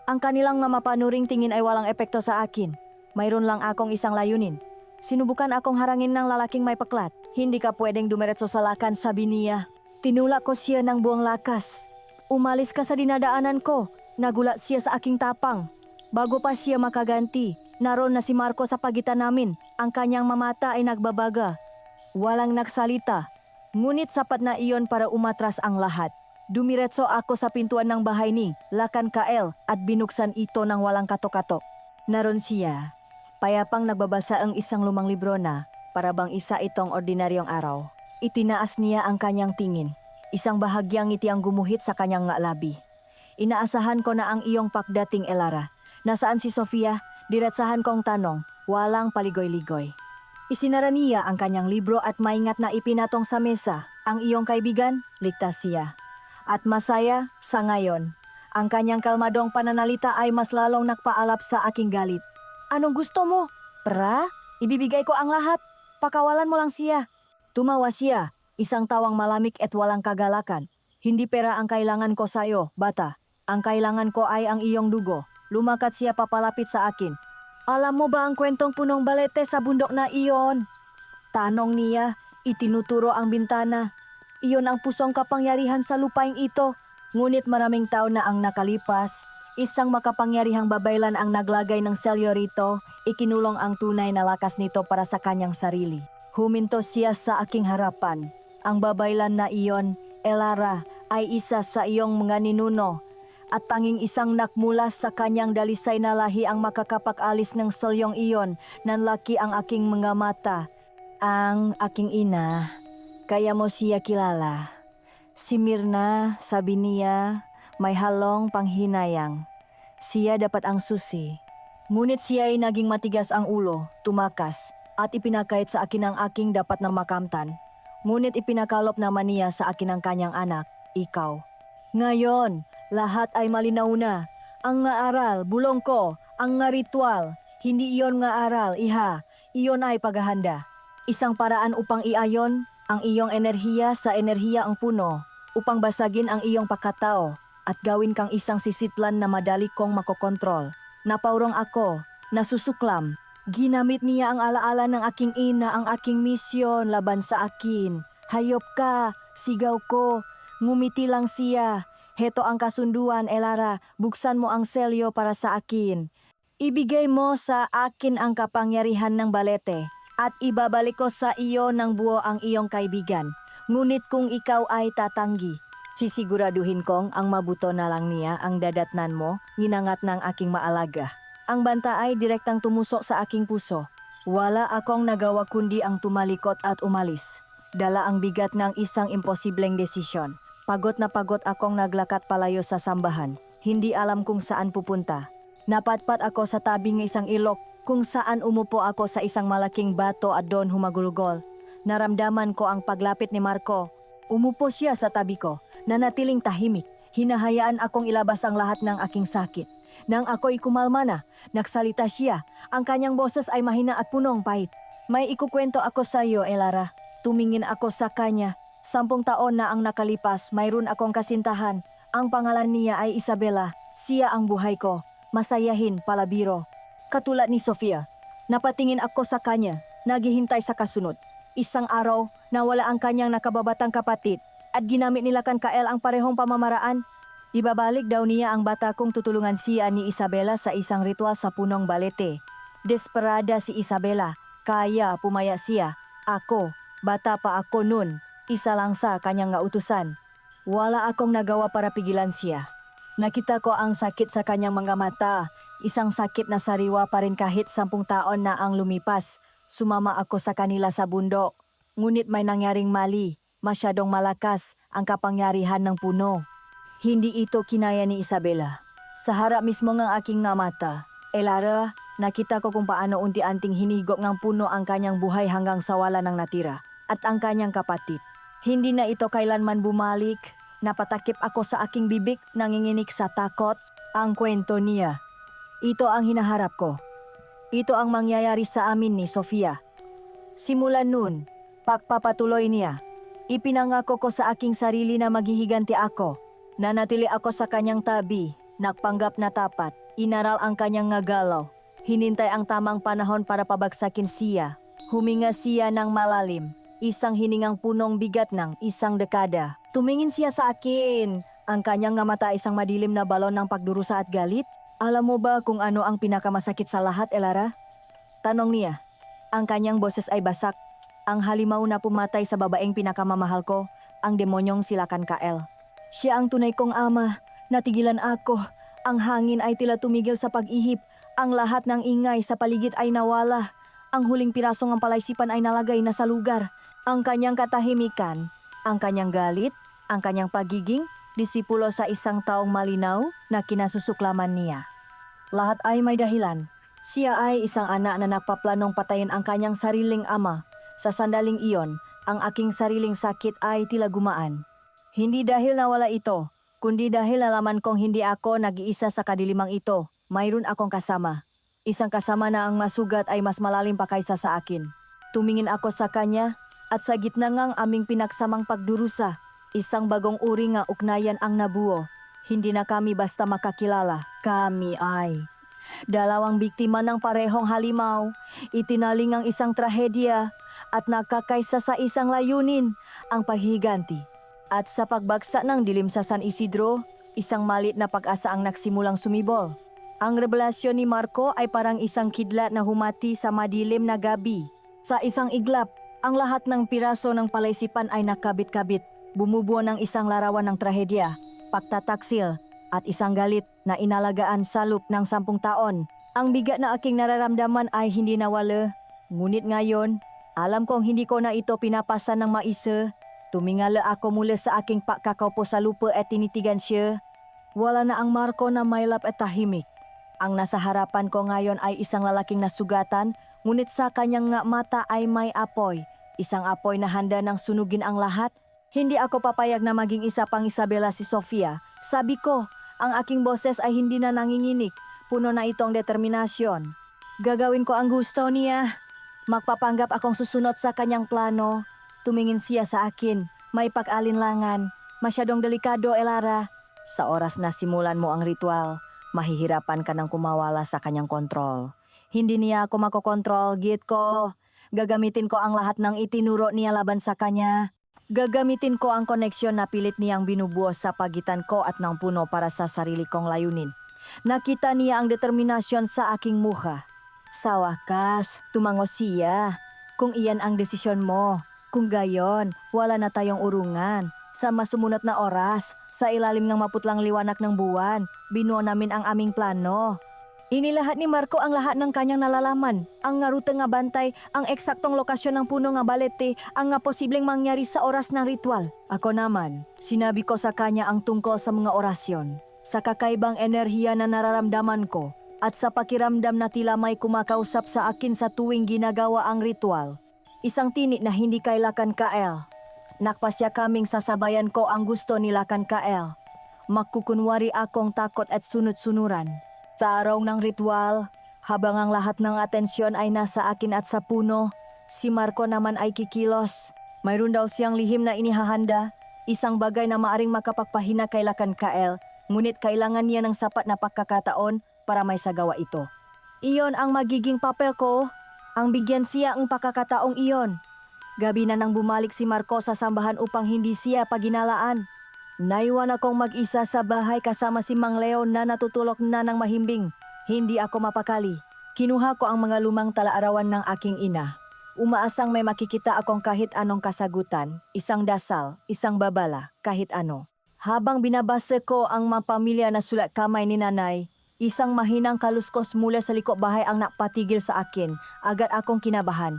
Ang kanilang mamapanuring tingin ay walang epekto sa akin. Mayroon lang akong isang layunin. Sinubukan akong harangin ng lalaking may paklat. Hindi ka pwedeng dumiretso sa Lakan, sabi niya. Tinulak ko siya ng buong lakas. Umalis ka sa dinadaanan ko. Nagulat siya sa aking tapang. Bago pa siya makaganti, naroon na si Marco sa pagitan namin. Ang kanyang mamata ay nagbabaga. Walang nagsalita. Ngunit sapat na iyon para umatras ang lahat. Dumiretso ako sa pintuan ng bahay ni Lakan-Kael at binuksan ito ng walang kato-kato. Naroon siya. Payapang nagbabasa ang isang lumang libro na para bang isa itong ordinaryong araw. Itinaas niya ang kanyang tingin. Isang bahagyang ngiti ang gumuhit sa kanyang labi. Inaasahan ko na ang iyong pagdating, Elara. Nasaan si Sofia? Diretsahan kong tanong. Walang paligoy-ligoy. Isinara niya ang kanyang libro at maingat na ipinatong sa mesa. Ang iyong kaibigan, ligtas siya. At masaya sa ngayon. Ang kanyang kalmadong pananalita ay mas lalong nakpaalap sa aking galit. Anong gusto mo? Pra? Ibibigay ko ang lahat. Pakawalan mo lang siya. Tumawa siya, isang tawang malamig at walang kagalakan. Hindi pera ang kailangan ko sa iyo, bata. Ang kailangan ko ay ang iyong dugo. Lumakat siya papalapit sa akin. Alam mo ba ang kwentong punong balete sa bundok na iyon? Tanong niya, itinuturo ang bintana. Iyon ang pusong kapangyarihan sa lupaing ito. Ngunit maraming taon na ang nakalipas. Isang makapangyarihang babaylan ang naglagay ng selyo rito. Ikinulong ang tunay na lakas nito para sa kanyang sarili. Huminto siya sa aking harapan. Ang babaylan na iyon, Elara, ay isa sa iyong mga ninuno. At tanging isang nakmula sa kanyang dalisay na lahi ang makakapag-alis ng selyong iyon. Nanlaki ang aking mga mata. Ang aking ina. Kaya mo siya kilala. Si Mirna, sabi niya, may halong panghinayang. Siya dapat ang susi. Ngunit siya ay naging matigas ang ulo, tumakas, at ipinakait sa akin ang aking dapat na makamtan. Ngunit ipinakalop naman niya sa akin ang kanyang anak, ikaw. Ngayon, lahat ay malinaw na. Ang nga aral, bulong ko, ang nga ritual, hindi iyon nga aral, iha, iyon ay paghahanda. Isang paraan upang iayon ang iyong enerhiya sa enerhiya ang puno, upang basagin ang iyong pagkatao at gawin kang isang sisitlan na madali kong makokontrol. Napaurong ako, nasusuklam. Ginamit niya ang alaala ng aking ina, ang aking misyon laban sa akin. Hayop ka, sigaw ko, ngumiti lang siya. Heto ang kasunduan, Elara, buksan mo ang selyo para sa akin. Ibigay mo sa akin ang kapangyarihan ng balete. At ibabalik ko sa iyo ng buo ang iyong kaibigan. Ngunit kung ikaw ay tatanggi, sisiguraduhin kong ang mabuto na lang niya ang dadatnan mo, ninangat ng aking maalaga. Ang banta ay direktang tumusok sa aking puso. Wala akong nagawa kundi ang tumalikot at umalis. Dala ang bigat ng isang imposibleng desisyon. Pagod na pagod akong naglakat palayo sa sambahan. Hindi alam kung saan pupunta. Napatpat ako sa tabi ng isang ilog kung saan umupo ako sa isang malaking bato at doon humagulgol. Naramdaman ko ang paglapit ni Marco. Umupo siya sa tabi ko, nanatiling tahimik. Hinahayaan akong ilabas ang lahat ng aking sakit. Nang ako'y kumalma na, nagsalita siya. Ang kanyang boses ay mahina at punong pahit. May ikukwento ako sa iyo, Elara. Tumingin ako sa kanya. 10 taon na ang nakalipas, mayroon akong kasintahan. Ang pangalan niya ay Isabela. Siya ang buhay ko. Masayahin, palabiro. Katulad ni Sofia. Napatingin ako sa kanya, naghihintay sa kasunod. Isang araw, nawala ang kanyang nakababatang kapatid at ginamit nila kan Kael ang parehong pamamaraan. Ibabalik daw niya ang bata kung tutulungan siya ni Isabela sa isang ritual sa punong balete. Desperada si Isabela, kaya pumaya siya. Ako, bata pa ako nun, isa lang sa kanyang utusan. Wala akong nagawa para pigilan siya. Nakita ko ang sakit sa kanyang mga mata, isang sakit na sariwa pa rin kahit 10 taon na ang lumipas. Sumama ako sa kanila sa bundok, ngunit may nangyaring mali, masyadong malakas ang kapangyarihan ng puno. Hindi ito kinaya ni Isabela. Sa harap mismo ng aking mata, Elara, nakita ko kung paano unti-anting hinigop ng puno ang kanyang buhay hanggang sa wala nang natira, at ang kanyang kapatid. Hindi na ito kailanman bumalik, napatakip ako sa aking bibig, nanginginig sa takot, ang kwento niya. Ito ang hinaharap ko. Ito ang mangyayari sa amin ni Sofia. Simula nun, pagpapatuloy niya. Ipinangako ko sa aking sarili na maghihiganti ako. Nanatili ako sa kanyang tabi, nagpanggap na tapat, inaral ang kanyang ngagalaw. Hinintay ang tamang panahon para pabagsakin siya. Huminga siya ng malalim, isang hiningang punong bigat ng isang dekada. Tumingin siya sa akin. Ang kanyang mata isang madilim na balon ng pagdurusa at galit. Alam mo ba kung ano ang pinakamasakit sa lahat, Elara? Tanong niya. Ang kanyang boses ay basak. Ang halimaw na pumatay sa babaeng pinakamamahal ko, ang demonyong silakan Kael. Siya ang tunay kong ama. Natigilan ako. Ang hangin ay tila tumigil sa pag-ihip. Ang lahat ng ingay sa paligid ay nawala. Ang huling pirasong ang palaisipan ay nalagay na sa lugar. Ang kanyang katahimikan, ang kanyang galit, ang kanyang pagiging disipulo sa isang taong malinaw na kinasusuklaman niya. Lahat ay may dahilan. Siya ay isang anak na nagpaplanong patayin ang kanyang sariling ama. Sa sandaling iyon, ang aking sariling sakit ay tila gumaan. Hindi dahil nawala ito, kundi dahil nalaman kong hindi ako nag-iisa sa kadilimang ito. Mayroon akong kasama. Isang kasama na ang masugat ay mas malalim pa kaysa sa akin. Tumingin ako sa kanya at sa gitna ng aming pinagsamang pagdurusa, isang bagong uri nga ugnayan ang nabuo. Hindi na kami basta makakilala. Kami ay dalawang biktima ng parehong halimaw, itinaling ang isang trahedya at nakakaisa sa isang layunin, ang paghiganti. At sa pagbagsak ng dilim sa San Isidro, isang malit na pag-asa ang nagsimulang sumibol. Ang revelasyon ni Marco ay parang isang kidlat na humati sa madilim na gabi. Sa isang iglap, ang lahat ng piraso ng palaisipan ay nakabit-kabit, bumubuo ng isang larawan ng trahedya, pagtataksil, at isang galit na inalagaan sa loop ng 10 taon. Ang bigat na aking nararamdaman ay hindi nawala. Ngunit ngayon, alam kong hindi ko na ito pinapasa ng maisa. Tumingala ako mula sa aking pagkakaupo sa lupa at tinitigan siya. Wala na ang Marco na maylap at tahimik. Ang nasa harapan ko ngayon ay isang lalaking nasugatan, ngunit sa kanyang mata ay may apoy. Isang apoy na handa ng sunugin ang lahat. Hindi ako papayag na maging isa pang Isabela si Sofia. Sabi ko, ang aking boses ay hindi na nanginginig. Puno na itong determinasyon. Gagawin ko ang gusto niya. Magpapanggap akong susunod sa kanyang plano. Tumingin siya sa akin. May pag-alinlangan. Masyadong delikado, Elara. Sa oras na simulan mo ang ritual, mahihirapan ka ng kumawala sa kanyang kontrol. Hindi niya ako makokontrol, git ko. Gagamitin ko ang lahat ng itinuro niya laban sa kanya. Gagamitin ko ang koneksyon na pilit niyang binubuo sa pagitan ko at ng puno para sa sarili kong layunin. Nakita niya ang determinasyon sa aking mukha. Sa wakas, tumango siya. Kung iyan ang desisyon mo, kung gayon, wala na tayong urungan. Sa masumunod na oras, sa ilalim ng maputlang liwanag ng buwan, binuo namin ang aming plano. Inilahat ni Marco ang lahat ng kanyang nalalaman. Ang nga ruta nga bantay, ang eksaktong lokasyon ng puno nga balete, ang nga posibleng mangyari sa oras ng ritual. Ako naman, sinabi ko sa kanya ang tungkol sa mga orasyon, sa kakaibang enerhiya na nararamdaman ko, at sa pakiramdam na tila may kumakausap sa akin sa tuwing ginagawa ang ritual. Isang tinit na hindi kay Lakan Kael. Nakpasya kaming sasabayan ko ang gusto ni Lakan Kael. Magkukunwari akong takot at sunod-sunuran. Sa araw ng ritual, habang ang lahat ng atensyon ay nasa akin at sa puno, si Marco naman ay kikilos. Mayroon daw siyang lihim na inihahanda, isang bagay na maaring makapagpahina kay Lakan Kael, ngunit kailangan niya ng sapat na pagkakataon para may sagawa ito. Iyon ang magiging papel ko, ang bigyan siya ang pagkakataong iyon. Gabi na nang bumalik si Marco sa sambahan upang hindi siya paginalaan. Naiwan akong mag-isa sa bahay kasama si Mang Leo na natutulog na ng mahimbing. Hindi ako mapakali. Kinuha ko ang mga lumang talaarawan ng aking ina. Umaasang may makikita akong kahit anong kasagutan, isang dasal, isang babala, kahit ano. Habang binabasa ko ang mga pamilya na sulat kamay ni nanay, isang mahinang kaluskos mula sa likod bahay ang napatigil sa akin. Agad akong kinabahan.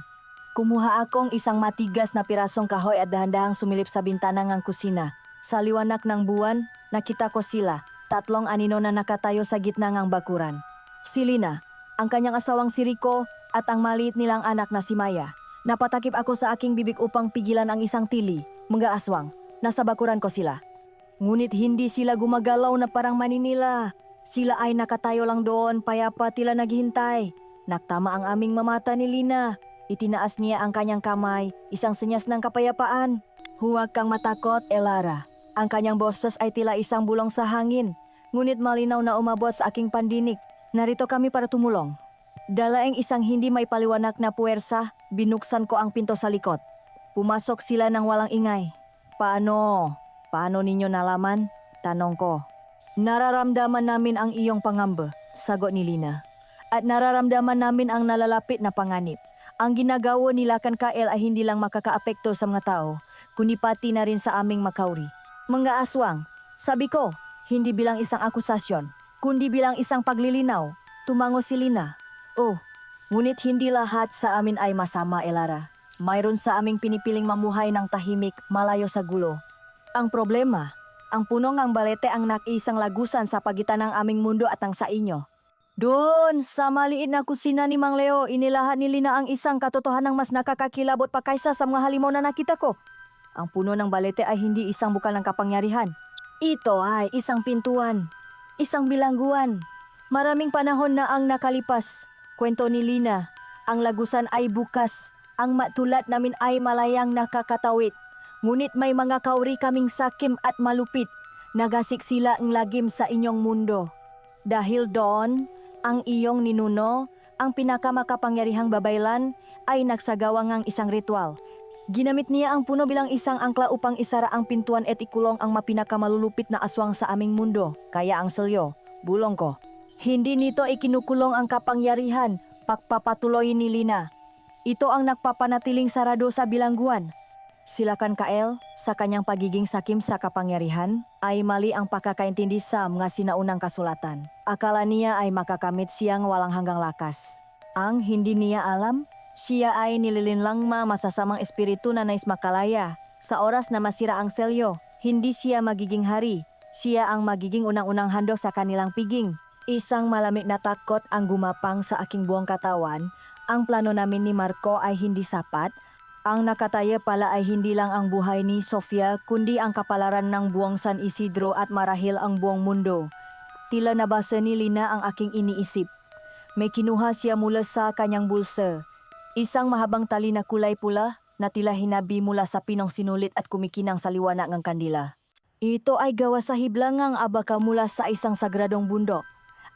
Kumuha akong isang matigas na pirasong kahoy at dahan-dahang sumilip sa bintana ng kusina. Sa liwanag ng buwan, nakita ko sila, tatlong anino na nakatayo sa gitna ng bakuran. Si Lina, ang kanyang asawang si Rico at ang maliit nilang anak na si Maya. Napatakip ako sa aking bibig upang pigilan ang isang tili, mga aswang. Nasa bakuran ko sila. Ngunit hindi sila gumagalaw na parang maninila. Sila ay nakatayo lang doon, payapa tila naghihintay. Naktama ang aming mamata ni Lina. Itinaas niya ang kanyang kamay, isang senyas ng kapayapaan. Huwag kang matakot, Elara. Ang kanyang boses ay tila isang bulong sa hangin, ngunit malinaw na umabot sa aking pandinig. Narito kami para tumulong. Dalaing isang hindi may paliwanag na puwersa, binuksan ko ang pinto sa likod. Pumasok sila ng walang ingay. Paano? Paano ninyo nalaman? Tanong ko. Nararamdaman namin ang iyong pangamba, sagot ni Lina. At nararamdaman namin ang nalalapit na panganib. Ang ginagawa ni Lakan Kael ay hindi lang makakaapekto sa mga tao, kundi pati na rin sa aming makauri. Mga aswang, sabi ko, hindi bilang isang akusasyon, kundi bilang isang paglilinaw, tumango si Lina. Oh, ngunit hindi lahat sa amin ay masama, Elara. Mayroon sa aming pinipiling mamuhay ng tahimik, malayo sa gulo. Ang problema, ang puno ng balete ang nakisang lagusan sa pagitan ng aming mundo at ang sa inyo. Doon, sa maliit na kusina ni Mang Leo, inilahat ni Lina ang isang katotohanang mas nakakakilabot pa kaysa sa mga halimaw na nakita ko. Ang puno ng balete ay hindi isang bukal ng kapangyarihan. Ito ay isang pintuan, isang bilangguan. Maraming panahon na ang nakalipas. Kwento ni Lina, ang lagusan ay bukas. Ang matulad namin ay malayang nakakatawid. Ngunit may mga kauri kaming sakim at malupit. Nagasiksila ang lagim sa inyong mundo. Dahil doon, ang iyong ninuno, ang pinakamakapangyarihang babaylan, ay nagsagawa ng isang ritual. Ginamit niya ang puno bilang isang angkla upang isara ang pintuan at ikulong ang mapinakamalulupit na aswang sa aming mundo, kaya ang selyo, bulong ko. Hindi nito ikinukulong ang kapangyarihan, pagpapatuloy ni Lina. Ito ang nagpapanatiling sarado sa bilangguan. Si Lakan Kael, sa kanyang pagiging sakim sa kapangyarihan, ay mali ang pagkakaintindi sa mga sinaunang kasulatan. Akala niya ay makakamit siyang walang hanggang lakas. Ang hindi niya alam, siya ay nililinlang masasamang espiritu na nais makalaya. Sa oras na masira ang selyo, hindi siya magiging hari. Siya ang magiging unang-unang handog sa kanilang piging. Isang malamig na takot ang gumapang sa aking buong katawan. Ang plano namin ni Marco ay hindi sapat. Ang nakataya pala ay hindi lang ang buhay ni Sofia, kundi ang kapalaran ng buong San Isidro at marahil ang buong mundo. Tila nabasa ni Lina ang aking iniisip. May kinuha siya mula sa kanyang bulsa. Isang mahabang tali na kulay pula na tila hinabi mula sa pinong sinulit at kumikinang sa liwanag ng kandila. Ito ay gawa sa hiblangang abaka mula sa isang sagradong bundok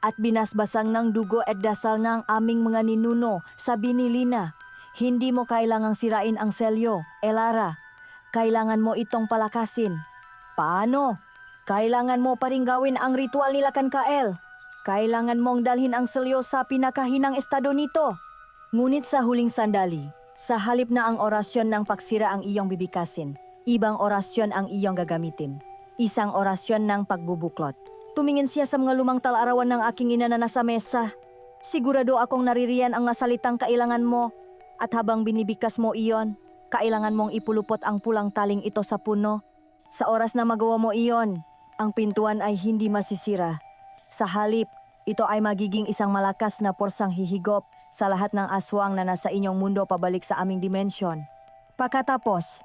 at binasbasang ng dugo at dasal ng aming mga ninuno, sabi ni Lina. Hindi mo kailangang sirain ang selyo, Elara. Kailangan mo itong palakasin. Paano? Kailangan mo pa rin gawin ang ritual ni Lakan Kael. Kailangan mong dalhin ang selyo sa pinakahinang estado nito. Ngunit sa huling sandali, sa halip na ang orasyon ng pagsira ang iyong bibikasin, ibang orasyon ang iyong gagamitin. Isang orasyon ng pagbubuklod. Tumingin siya sa mga lumang talarawan ng aking ina na nasa mesa. Sigurado akong naririyan ang nasalitang kailangan mo at habang binibikas mo iyon, kailangan mong ipulupot ang pulang taling ito sa puno. Sa oras na magawa mo iyon, ang pintuan ay hindi masisira. Sa halip, ito ay magiging isang malakas na porsang hihigop sa lahat ng aswang na nasa inyong mundo pabalik sa aming dimensyon. Pagkatapos,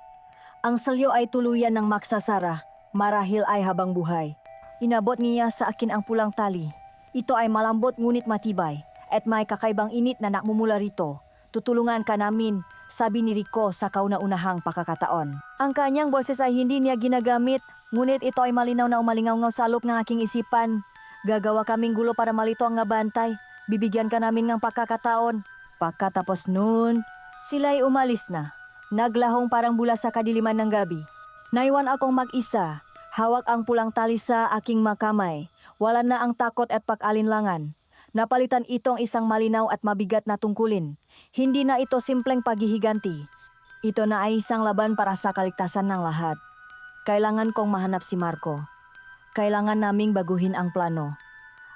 ang selyo ay tuluyan ng maksasara, marahil ay habang buhay. Inabot niya sa akin ang pulang tali. Ito ay malambot ngunit matibay at may kakaibang init na nakmumula rito. Tutulungan ka namin, sabi ni Rico sa kauna-unahang pakakataon. Ang kanyang boses ay hindi niya ginagamit, ngunit ito ay malinaw na umalingaw-ngaw sa loob ng aking isipan. Gagawa kaming gulo para malito ang nga bantay. Bibigyan ka namin ng pakakataon. Pagkatapos nun, sila'y umalis na. Naglahong parang bula sa kadiliman ng gabi. Naiwan akong mag-isa. Hawak ang pulang tali sa aking makamay. Wala na ang takot at pag-alinlangan. Napalitan itong isang malinaw at mabigat na tungkulin. Hindi na ito simpleng paghihiganti. Ito na ay isang laban para sa kaligtasan ng lahat. Kailangan kong mahanap si Marco. Kailangan naming baguhin ang plano.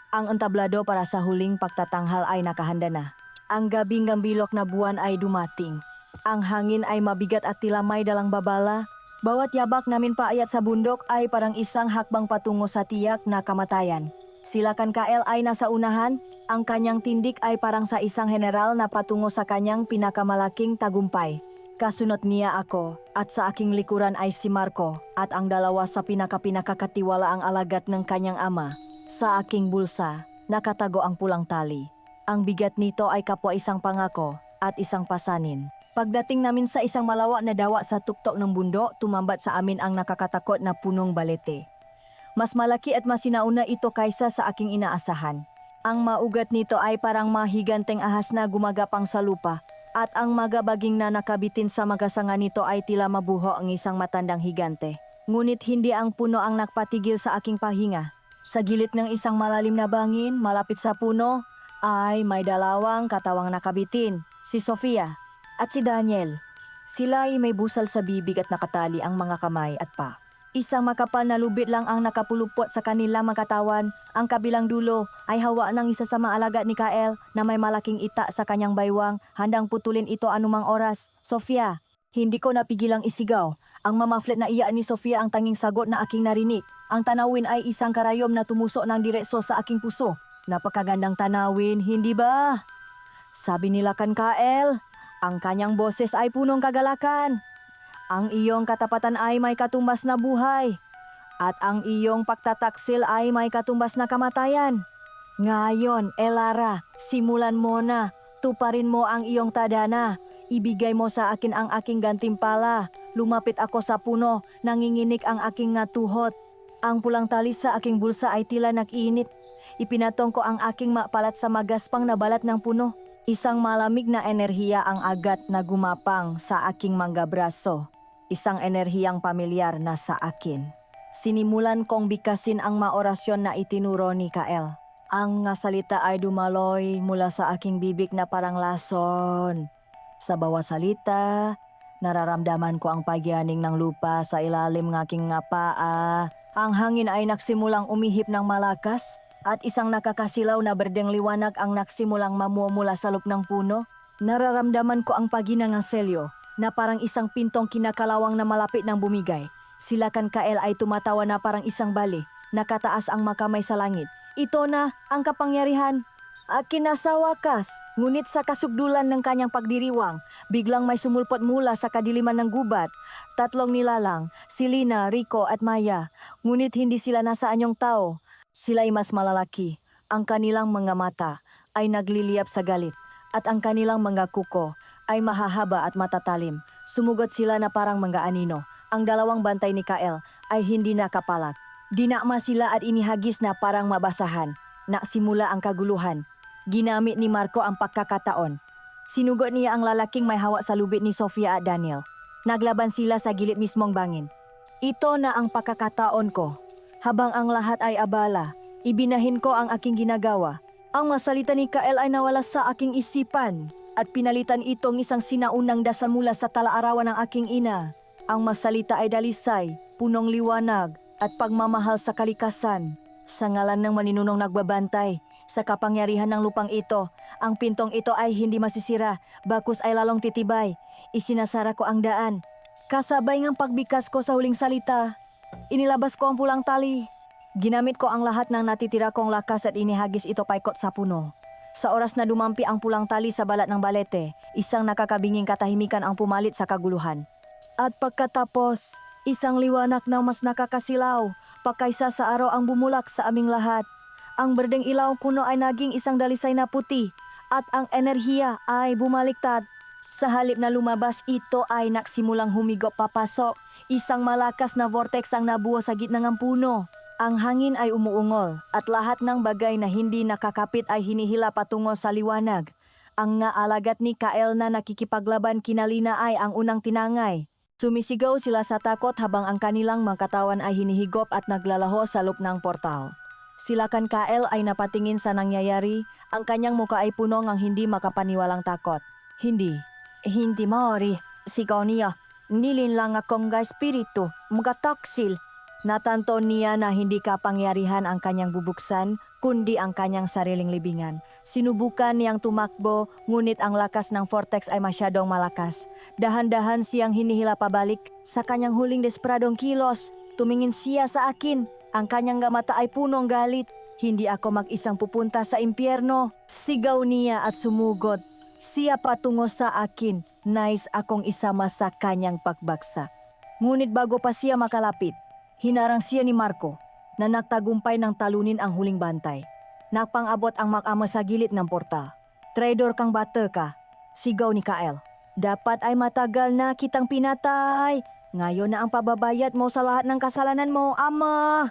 Ang entablado para sa huling pagtatanghal ay nakahanda na. Ang gabing gambilok na buwan ay dumating. Ang hangin ay mabigat at tila may dalang babala. Bawat yabak namin paayat sa bundok ay parang isang hakbang patungo sa tiyak na kamatayan. Silakan Kael ay nasa unahan, ang kanyang tindig ay parang sa isang general na patungo sa kanyang pinakamalaking tagumpay. Kasunod niya ako, at sa aking likuran ay si Marco, at ang dalawa sa pinakakatiwala ang alagad ng kanyang ama. Sa aking bulsa, nakatago ang pulang tali. Ang bigat nito ay kapwa isang pangako at isang pasanin. Pagdating namin sa isang malawa na dawa sa tuktok ng bundok, tumambat sa amin ang nakakatakot na punong balete. Mas malaki at mas sinauna ito kaysa sa aking inaasahan. Ang maugat nito ay parang mahiganteng ahas na gumagapang sa lupa, at ang magabaging na nakabitin sa magasanga nito ay tila mabuho ang isang matandang higante. Ngunit hindi ang puno ang nagpatigil sa aking pahinga. Sa gilid ng isang malalim na bangin, malapit sa puno, ay may dalawang katawang nakabitin, si Sofia at si Daniel. Sila ay may busal sa bibig at nakatali ang mga kamay at pa. Isang makapal na lubid lang ang nakapulupot sa kanilang mga katawan. Ang kabilang dulo ay hawa ng isa sa mga alagad ni Kael na may malaking ita sa kanyang baywang, handang putulin ito anumang oras. Sofia, hindi ko napigilang isigaw. Ang mamaflet na iya ni Sofia ang tanging sagot na aking narinig. Ang tanawin ay isang karayom na tumuso ng diretso sa aking puso. Napakagandang tanawin, hindi ba? Sabi nila kan Kael. Ang kanyang boses ay punong kagalakan. Ang iyong katapatan ay may katumbas na buhay. At ang iyong pagtataksil ay may katumbas na kamatayan. Ngayon, Elara, simulan mo na. Tuparin mo ang iyong tadhana. Ibigay mo sa akin ang aking gantimpala. Lumapit ako sa puno, nanginginig ang aking nga tuhod. Ang pulang tali sa aking bulsa ay tila nag-init. Ipinatong ko ang aking mapalat sa magaspang na balat ng puno. Isang malamig na enerhiya ang agat na gumapang sa aking mga braso. Isang enerhiyang pamilyar na sa akin. Sinimulan kong bikasin ang maorasyon na itinuro ni Kael. Ang nga salita ay dumaloy mula sa aking bibig na parang lason. Sa bawat salita, nararamdaman ko ang pagyaning ng lupa sa ilalim ng aking nga paa. Ang hangin ay nagsimulang umihip ng malakas. At isang nakakasilaw na berdeng liwanag ang nagsimulang mamumula sa loob ng puno. Nararamdaman ko ang pagina ng selyo na parang isang pintong kinakalawang na malapit ng bumigay. Sila kan Kael ay tumatawa na parang isang bali. Nakataas ang makamay sa langit. Ito na ang kapangyarihan. Akin na sa wakas, ngunit sa kasugdulan ng kanyang pagdiriwang, biglang may sumulpot mula sa kadiliman ng gubat. Tatlong nilalang, si Lina, Rico at Maya. Ngunit hindi sila nasa anyong tao. Sila'y mas malalaki. Ang kanilang mga mata ay nagliliyap sa galit at ang kanilang mga kuko ay mahahaba at matatalim. Sumugot sila na parang mga anino. Ang dalawang bantay ni Kael ay hindi nakapalat. Dinakma sila at inihagis na parang mabasahan. Naksimula ang kaguluhan. Ginamit ni Marco ang pagkakataon. Sinugot niya ang lalaking may hawa sa lubid ni Sofia at Daniel. Naglaban sila sa gilid mismong bangin. Ito na ang pagkakataon ko. Habang ang lahat ay abala, ibinahin ko ang aking ginagawa. Ang masalita ni Kael ay nawala sa aking isipan at pinalitan itong isang sinaunang dasal mula sa talaarawan ng aking ina. Ang masalita ay dalisay, punong liwanag at pagmamahal sa kalikasan. Sa ngalan ng maninunong nagbabantay, Sa kapangyarihan ng lupang ito, ang pintong ito ay hindi masisira, bakus ay lalong titibay. Isinasara ko ang daan. Kasabay ng pagbikas ko sa huling salita, inilabas ko ang pulang tali. Ginamit ko ang lahat ng natitira kong lakas at inihagis ito paikot sa puno. Sa oras na dumampi ang pulang tali sa balat ng balete, isang nakakabinging katahimikan ang pumalit sa kaguluhan. At pagkatapos, isang liwanag na mas nakakasilaw, pakaysa sa araw ang bumulak sa aming lahat. Ang berdeng ilaw kuno ay naging isang dalisay na puti at ang enerhiya ay bumaliktad. Sa halip na lumabas, ito ay nagsimulang humigop papasok. Isang malakas na vortex ang nabuo sa gitna ng puno. Ang hangin ay umuungol at lahat ng bagay na hindi nakakapit ay hinihila patungo sa liwanag. Ang nga alagat ni Kael na nakikipaglaban kinalina ay ang unang tinangay. Sumisigaw sila sa takot habang ang kanilang mga katawan ay hinihigop at naglalaho sa loob ng portal. Sila kan Kael ay napatingin sa nangyayari, ang kanyang muka ay puno ng hindi makapaniwalang takot. Hindi Mori, sigaw niya. Nilinlang akong espiritu, mga taksil. Natanto niya na hindi kapangyarihan ang kanyang bubuksan, kundi ang kanyang sariling libingan. Sinubukan niyang tumakbo, ngunit ang lakas ng vortex ay masyadong malakas. Dahan-dahan siyang hinihila pabalik sa kanyang huling desperadong kilos. Tumingin siya sa akin. Ang kanyang mata ay punong galit. Hindi ako mag-isang pupunta sa impyerno. Sigaw niya at sumugod. Siya patungo sa akin. Nais akong isama sa kanyang pagbagsak. Ngunit bago pa siya makalapit, hinarang siya ni Marco na nagtagumpay ng talunin ang huling bantay. Nagpang-abot ang mag-ama sa gilid ng portal. Traidor kang bata ka, sigaw ni Kael. Dapat ay matagal na kitang pinatay. Ngayon na ang pababayad mo sa lahat ng kasalanan mo, ama.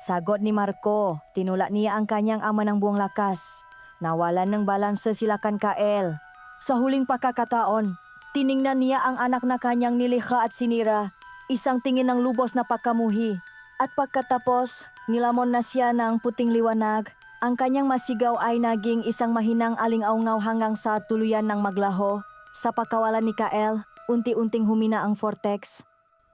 Sagot ni Marco, tinulak niya ang kanyang ama ng buong lakas. Nawalan ng balanse sila kan Kael. Sa huling pagkakataon, tiningnan niya ang anak na kanyang nilikha at sinira. Isang tingin ng lubos na pagkamuhi. At pagkatapos, nilamon na siya ng puting liwanag. Ang kanyang masigaw ay naging isang mahinang aling-aungaw hanggang sa tuluyan ng maglaho. Sa pagkawalan ni Kael, unti-unting humina ang vortex.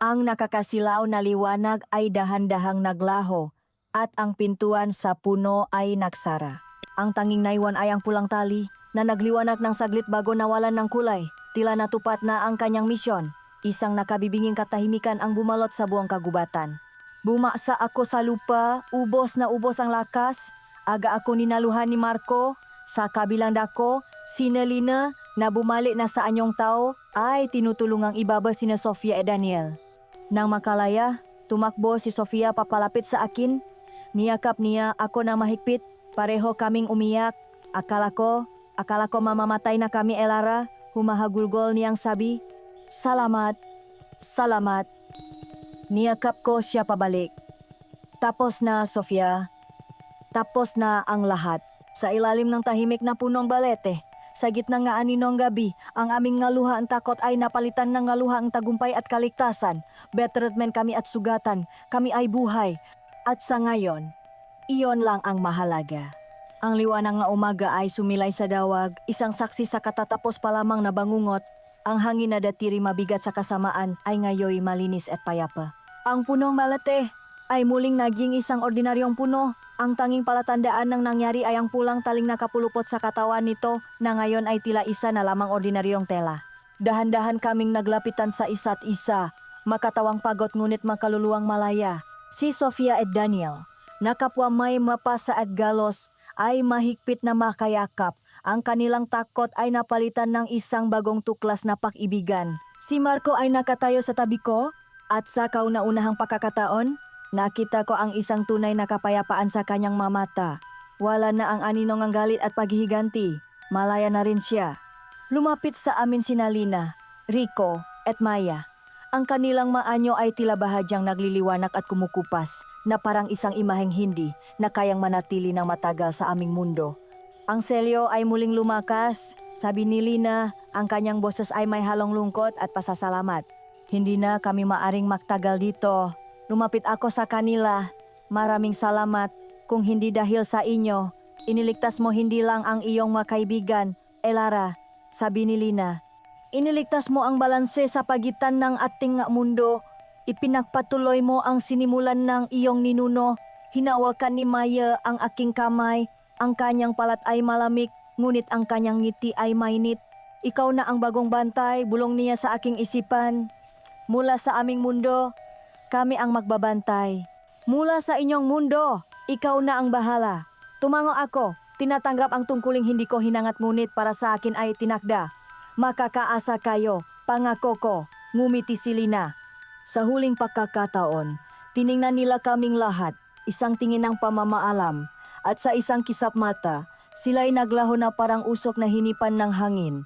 Ang nakakasilaw na liwanag ay dahan-dahang naglaho at ang pintuan sa puno ay nagsara. Ang tanging naiwan ay ang pulang tali na nagliwanag ng saglit bago nawalan ng kulay. Tila natupat na ang kanyang misyon. Isang nakabibinging katahimikan ang bumalot sa buong kagubatan. Bumaksa ako sa lupa, ubos na ubos ang lakas. Aga ako ninaluhan ni Marco. Sa kabilang dako, si Nelina na bumalik na sa anyong tao ay tinutulungang ibaba sina Sofia at Daniel. Nang makalaya, tumakbo si Sofia papalapit sa akin. Niyakap niya ako na mahigpit. Pareho kaming umiyak. Akala ko mamamatay na kami, Elara. Humahagulgol niyang sabi, Salamat. Niyakap ko siya pabalik. Tapos na, Sofia. Tapos na ang lahat. Sa ilalim ng tahimik na punong balete, sa gitna nga aninong gabi, ang aming ngaluha ang takot ay napalitan ng ngaluha ang tagumpay at kaligtasan. Bettered men kami at sugatan, kami ay buhay. At sa ngayon, iyon lang ang mahalaga. Ang liwanag ng umaga ay sumilay sa dawag, isang saksi sa katatapos pa lamang na bangungot. Ang hangin na datiri mabigat sa kasamaan ay ngayoy malinis at payapa. Ang punong malate ay muling naging isang ordinaryong puno. Ang tanging palatandaan ng nangyari ay ang pulang taling nakapulupot sa katawan nito na ngayon ay tila isa na lamang ordinaryong tela. Dahan-dahan kaming naglapitan sa isa't isa, makatawang pagod ngunit makaluluwang malaya. Si Sofia at Daniel, nakapwa may mapasa at galos, ay mahigpit na makayakap. Ang kanilang takot ay napalitan ng isang bagong tuklas na pag-ibigan. Si Marco ay nakatayo sa tabi ko at sa kauna-unahang pagkakataon, nakita ko ang isang tunay na kapayapaan sa kanyang mamata. Wala na ang aninong ang galit at paghihiganti. Malaya na rin siya. Lumapit sa amin si Nalina, Rico at Maya. Ang kanilang maanyo ay tila bahagyang nagliliwanag at kumukupas na parang isang imaheng hindi na kayang manatili ng matagal sa aming mundo. Ang selyo ay muling lumakas. Sabi ni Lina, ang kanyang boses ay may halong lungkot at pasasalamat. Hindi na kami maaring magtagal dito. Lumapit ako sa kanila. Maraming salamat. Kung hindi dahil sa inyo, iniligtas mo hindi lang ang iyong mga kaibigan, Elara, sabi ni Lina. Iniligtas mo ang balanse sa pagitan ng ating mundo. Ipinagpatuloy mo ang sinimulan ng iyong ninuno. Hinawakan ni Maya ang aking kamay. Ang kanyang palat ay malamig, ngunit ang kanyang ngiti ay mainit. Ikaw na ang bagong bantay, bulong niya sa aking isipan. Mula sa aming mundo, kami ang magbabantay. Mula sa inyong mundo, ikaw na ang bahala. Tumango ako, tinatanggap ang tungkuling hindi ko hinangat ngunit para sa akin ay tinakda. Makakaasa kayo, pangako ko, ngumiti si Lina. Sa huling pagkakataon, tiningnan nila kaming lahat, isang tingin ng pamamaalam, at sa isang kisap mata, sila'y naglaho na parang usok na hinipan ng hangin.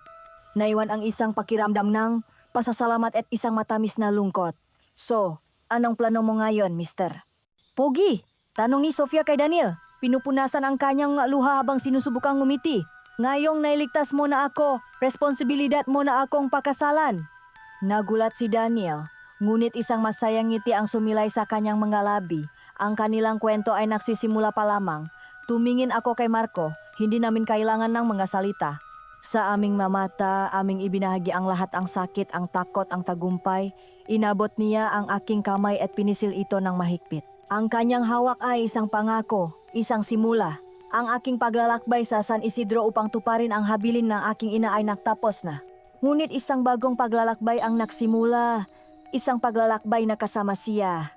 Naiwan ang isang pakiramdam ng pasasalamat at isang matamis na lungkot. So, anong plano mo ngayon, mister? Pogi, tanong ni Sofia kay Daniel. Pinupunasan ang kanyang luha habang sinusubukang ngumiti. Ngayong nailigtas mo na ako, responsibilidad mo na akong pakasalan. Nagulat si Daniel, ngunit isang masayang ngiti ang sumilay sa kanyang mga labi. Ang kanilang kwento ay nagsisimula pa lamang. Tumingin ako kay Marco, hindi namin kailangan ng mga salita. Sa aming mamata, aming ibinahagi ang lahat, ang sakit, ang takot, ang tagumpay. Inabot niya ang aking kamay at pinisil ito ng mahigpit. Ang kanyang hawak ay isang pangako, isang simula. Ang aking paglalakbay sa San Isidro upang tuparin ang habilin ng aking ina ay nagtapos na. Ngunit isang bagong paglalakbay ang nagsimula, isang paglalakbay na kasama siya.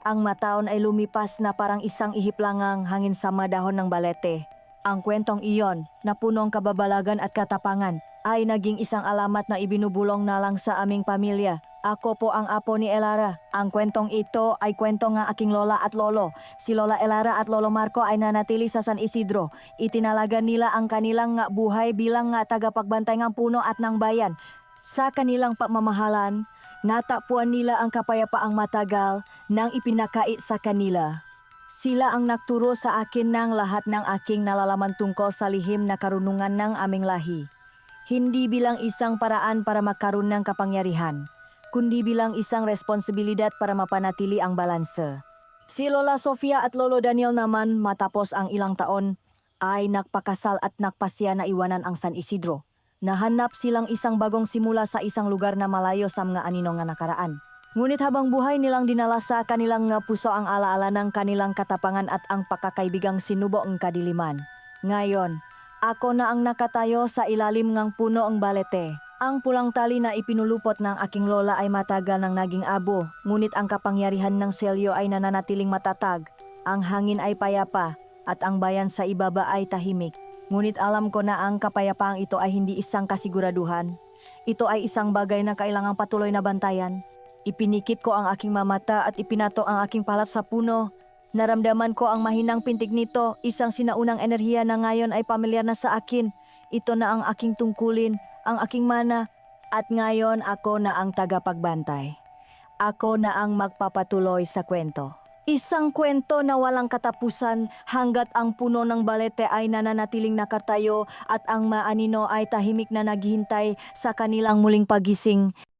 Ang mataon ay lumipas na parang isang ihip langang hangin sa madahon ng balete. Ang kwentong iyon, na punong kababalagan at katapangan, ay naging isang alamat na ibinubulong na lang sa aming pamilya. Ako po ang apo ni Elara. Ang kwentong ito ay kwento ng aking lola at lolo. Si Lola Elara at Lolo Marco ay nanatili sa San Isidro. Itinalaga nila ang kanilang buhay bilang tagapagbantay ng puno at ng bayan. Sa kanilang pamamahalan, natapuan nila ang kapayapaang matagal nang ipinakait sa kanila. Sila ang nagturo sa akin ng lahat ng aking nalalaman tungkol sa lihim na karunungan ng aming lahi. Hindi bilang isang paraan para magkaroon ng kapangyarihan, kundi bilang isang responsibilidad para mapanatili ang balanse. Si Lola Sofia at Lolo Daniel naman matapos ang ilang taon ay nagpakasal at nagpasya na iwanan ang San Isidro. Nahanap silang isang bagong simula sa isang lugar na malayo sa mga anino nga nakaraan. Ngunit habang buhay nilang dinala sa kanilang puso ang alaala ng kanilang katapangan at ang pakakaibigang sinubo ang kadiliman. Ngayon, ako na ang nakatayo sa ilalim ng puno ang balete. Ang pulang tali na ipinulupot ng aking lola ay matagal nang naging abo, ngunit ang kapangyarihan ng selyo ay nananatiling matatag. Ang hangin ay payapa at ang bayan sa ibaba ay tahimik. Ngunit alam ko na ang kapayapaang ito ay hindi isang kasiguraduhan. Ito ay isang bagay na kailangang patuloy na bantayan. Ipinikit ko ang aking mamata at ipinato ang aking palat sa puno. Naramdaman ko ang mahinang pintig nito, isang sinaunang enerhiya na ngayon ay pamilyar na sa akin. Ito na ang aking tungkulin, ang aking mana, at ngayon ako na ang tagapagbantay. Ako na ang magpapatuloy sa kwento. Isang kwento na walang katapusan hanggat ang puno ng balete ay nananatiling nakatayo at ang maanino ay tahimik na naghihintay sa kanilang muling pagising.